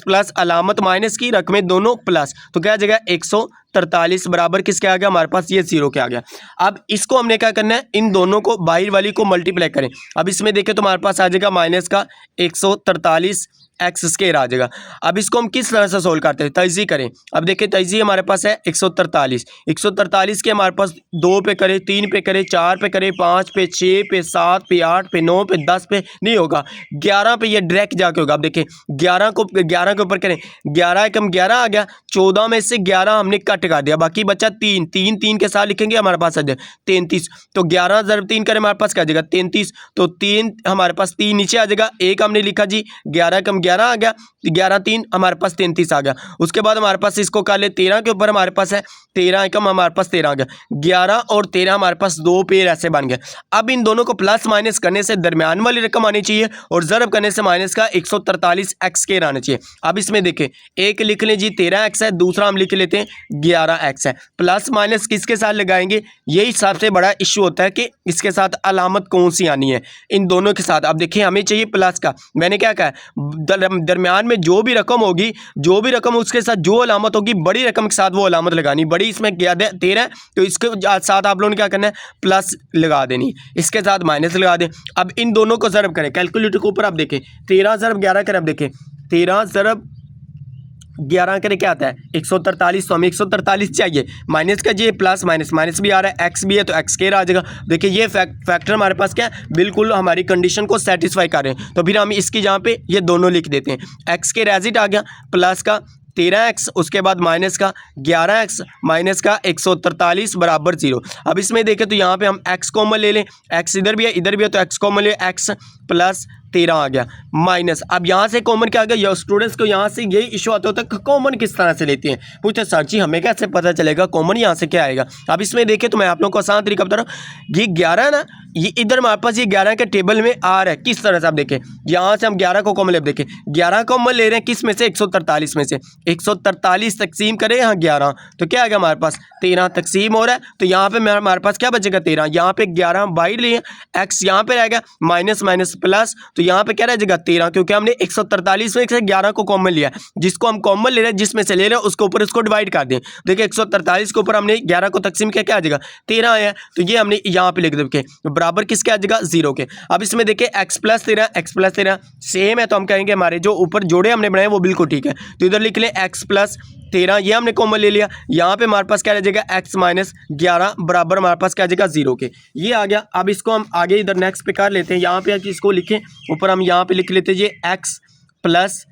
plus, अलामत माइनस की, रकमें दोनों प्लस, तो क्या आ जाएगा 143 बराबर किसके आ गया, हमारे पास ये 0 के आ गया। अब इसको हमने क्या करना है, इन दोनों को बाहर वाली को मल्टीप्लाई करें। अब इसमें देखें तो हमारे पास आ जाएगा माइनस का 143 एक्स स्क्वायर आ जाएगा। अब इसको हम किस तरह से सोल्व करते हैं, तजी करें। अब देखिए तजी हमारे पास है 143 के हमारे पास 2 पे करें, 3 पे करें, 4 पे करें, 5 पे, 6 पे, 7 पे, 8 पे, 9 पे, 10 पे नहीं होगा, 11 पे ये डायरेक्ट जाके होगा। अब देखें 11 के ऊपर करें, 11 एकम 11 आ गया, 14 में से 11 हमने कट कर दिया, बाकी बचा 3 के साथ लिखेंगे हमारे पास आ जाए 33। तो 11 ज़रब 3 करें हमारे पास क्या आ जाएगा 33, तो 3 हमारे पास 3 नीचे आ जाएगा, एक हमने लिखा जी 11 कम 11 आ गया, 11 3 हमारे पास 33 आ गया। उसके बाद हमारे पास इसको कर ले 13 के ऊपर हमारे पास है 13 एकम हमारे पास 13 आ गया, 11 और 13 हमारे पास 2 पेयर ऐसे बन गए। अब इन दोनों को प्लस माइनस करने से दरमियान वाली रकम आनी चाहिए और ज़रब करने से माइनस का 143 एक्स के आना चाहिए। अब इसमें देखें एक लिख लें जी 13x है, दूसरा हम लिख लेते हैं 11x है। प्लस माइनस किसके साथ लगाएंगे, यही सबसे बड़ा इशू होता है कि इसके साथ अलामत कौन सी आनी है, इन दोनों के साथ। अब देखिए हमें चाहिए प्लस का, मैंने क्या कहा दरमियान में जो भी रकम होगी, जो भी रकम उसके साथ जो अलामत होगी, बड़ी रकम के साथ वो अलामत लगानी। बड़ी इसमें 13 है तो इसके साथ आप लोगों ने क्या करना है प्लस लगा देनी, इसके साथ माइनस लगा दें। अब इन दोनों को ज़रब करें कैलकुलेटर के ऊपर, आप देखें 13 ज़रब 11 करें, अब देखें 13 ज़रब 11 करें क्या आता है 143, तो हमें 143 चाहिए, माइनस का जी प्लस माइनस भी आ रहा है, एक्स भी है तो एक्स स्क्वायर आ जाएगा। देखिए ये फैक्टर हमारे पास क्या है, बिल्कुल हमारी कंडीशन को सेटिस्फाई कर रहे हैं, तो फिर हम इसकी जहाँ पे ये दोनों लिख देते हैं। एक्स के रेजिट आ गया, प्लस का 13x, उसके बाद माइनस का 11x, माइनस का 143 बराबर 0। अब इसमें देखें तो यहाँ पे हम x कॉमन ले लें, x इधर भी है तो x कॉमन ले, x प्लस 13 आ गया माइनस, अब यहाँ से कॉमन क्या आ गया, स्टूडेंट्स को यहाँ से ये इशू आता होता है कॉमन किस तरह से लेते हैं, पूछते सर जी हमें कैसे पता चलेगा कॉमन यहाँ से क्या आएगा। अब इसमें देखें तो मैं आप लोगों को आसान तरीका बता रहा हूँ, ये 11 है ना, ये इधर हमारे पास ये 11 के टेबल में आ रहा है, किस तरह से आप देखें, यहाँ से हम 11 को कॉमन ले, देखें 11 कॉमन ले रहे हैं किस में से, 143 में से, 143 तकसीम करें यहाँ 11 तो क्या आएगा हमारे पास 13 तकसीम हो रहा है, तो यहाँ पे हमारे पास क्या बचेगा 13, यहाँ पे 11 बाहर लिए, एक्स यहाँ पे रहेगा माइनस माइनस प्लस, तो यहाँ पे क्या रह जाएगा 13, क्योंकि हमने 143 में से 11 को कॉमन लिया, जिसको हम कॉमन ले रहे हैं जिसमें से ले रहे हैं उसके ऊपर इसको डिवाइड कर दें। देखिए 143 के ऊपर हमने 11 को तकसीम किया, क्या आ जाएगा 13 आया, तो ये हमने यहाँ पे लिख दे बराबर किसके आ जाएगा 0 के। अब इसमें देखिए x प्लस 13 सेम है, तो हम कहेंगे हमारे जो ऊपर जोड़े हमने बनाए वो बिल्कुल ठीक है, तो इधर लिख लें x प्लस 13, ये हमने कॉमन ले लिया, यहाँ पे हमारे पास क्या रह जाएगा x माइनस 11 बराबर हमारे पास क्या आ जाएगा 0 के, ये आ गया। अब इसको हम आगे इधर नेक्स्ट पे कर लेते हैं, यहाँ पे इसको लिखें ऊपर हम यहाँ पे लिख लेते हैं ये x प्लस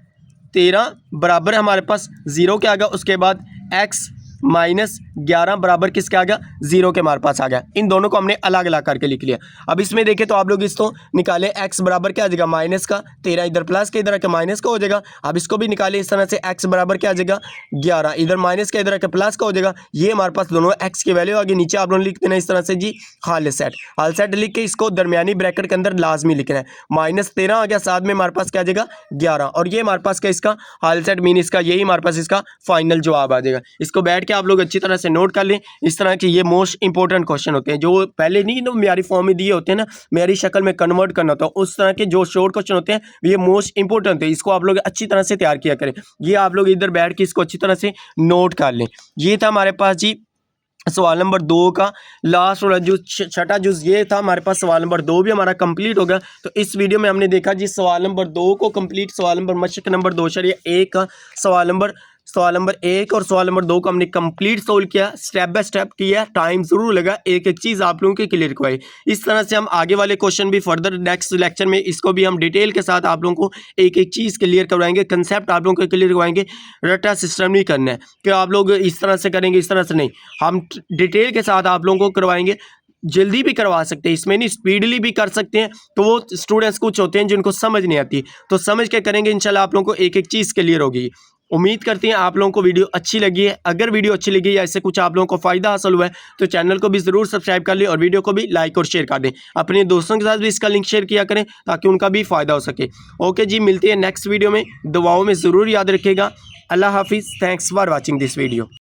13 बराबर हमारे पास 0 के आ गया, उसके बाद x माइनस 11 बराबर किसके आ गया 0 के हमारे पास आ गया। इन दोनों को हमने अलग अलग करके लिख लिया। अब इसमें देखें तो आप लोग इसको निकालें, x बराबर क्या आ जाएगा माइनस का 13, इधर प्लस के इधर के माइनस का हो जाएगा। अब इसको भी निकालें इस तरह से, x बराबर क्या आ जाएगा 11, इधर माइनस का इधर के प्लस का हो जाएगा, ये हमारे पास दोनों x की वैल्यू आ गई। नीचे आप लोग लिख देना इस तरह से जी हाल सेट लिख के इसको दरमियानी ब्रैकेट के अंदर लाजमी लिखना है, माइनस 13 आ गया, साथ में हमारे पास क्या आ जाएगा 11, और ये हमारे पास क्या इसका हाल सेट मीन इसका यही हमारे पास इसका फाइनल जवाब आ जाएगा। इसको बैठ के आप लोग अच्छी तरह से नोट कर लें। इस तरह के ये मोस्ट इंपॉर्टेंट क्वेश्चन होते हैं, जो पहले नहीं ना म्यारी फॉर्म में दिए होते हैं ना, म्यारी शक्ल में कन्वर्ट करना होता है, उस तरह के जो शॉर्ट क्वेश्चन होते हैं ये मोस्ट इंपॉर्टेंट होते हैं। इसको आप लोग अच्छी तरह से तैयार किया करें, ये आप लोग इधर बैठ के इसको अच्छी तरह से नोट कर लें। ये था हमारे पास जी सवाल नंबर 2 का लास्ट वाला जो छठा जुज, ये था हमारे पास। सवाल नंबर 2 भी हमारा कंप्लीट हो गया। तो इस वीडियो में हमने देखा जी सवाल नंबर 2 को कंप्लीट, सवाल नंबर मशक नंबर 2.1 का सवाल नंबर 1 और सवाल नंबर 2 को हमने कंप्लीट सोल्व किया, स्टेप बाय स्टेप किया, टाइम जरूर लगा, एक एक चीज़ आप लोगों की क्लियर करवाई। इस तरह से हम आगे वाले क्वेश्चन भी फर्दर नेक्स्ट लेक्चर में इसको भी हम डिटेल के साथ आप लोगों को एक एक चीज़ क्लियर करवाएंगे, कंसेप्ट आप लोगों को क्लियर करवाएंगे। रटा सिस्टम नहीं करना है कि आप लोग इस तरह से करेंगे इस तरह से नहीं, हम डिटेल के साथ आप लोगों को करवाएंगे। जल्दी भी करवा सकते हैं, इसमें नहीं स्पीडली भी कर सकते हैं। तो वो स्टूडेंट्स कुछ होते हैं जिनको समझ नहीं आती, तो समझ के करेंगे, इंशाल्लाह आप लोगों को एक एक चीज़ क्लियर होगी। उम्मीद करते हैं आप लोगों को वीडियो अच्छी लगी है। अगर वीडियो अच्छी लगी या इससे कुछ आप लोगों को फ़ायदा हासिल हुआ है तो चैनल को भी ज़रूर सब्सक्राइब कर लें और वीडियो को भी लाइक और शेयर कर दें। अपने दोस्तों के साथ भी इसका लिंक शेयर किया करें ताकि उनका भी फ़ायदा हो सके। ओके जी, मिलते हैं नेक्स्ट वीडियो में। दुआओं में ज़रूर याद रखिएगा। अल्लाह हाफिज़। Thanks for watching this video.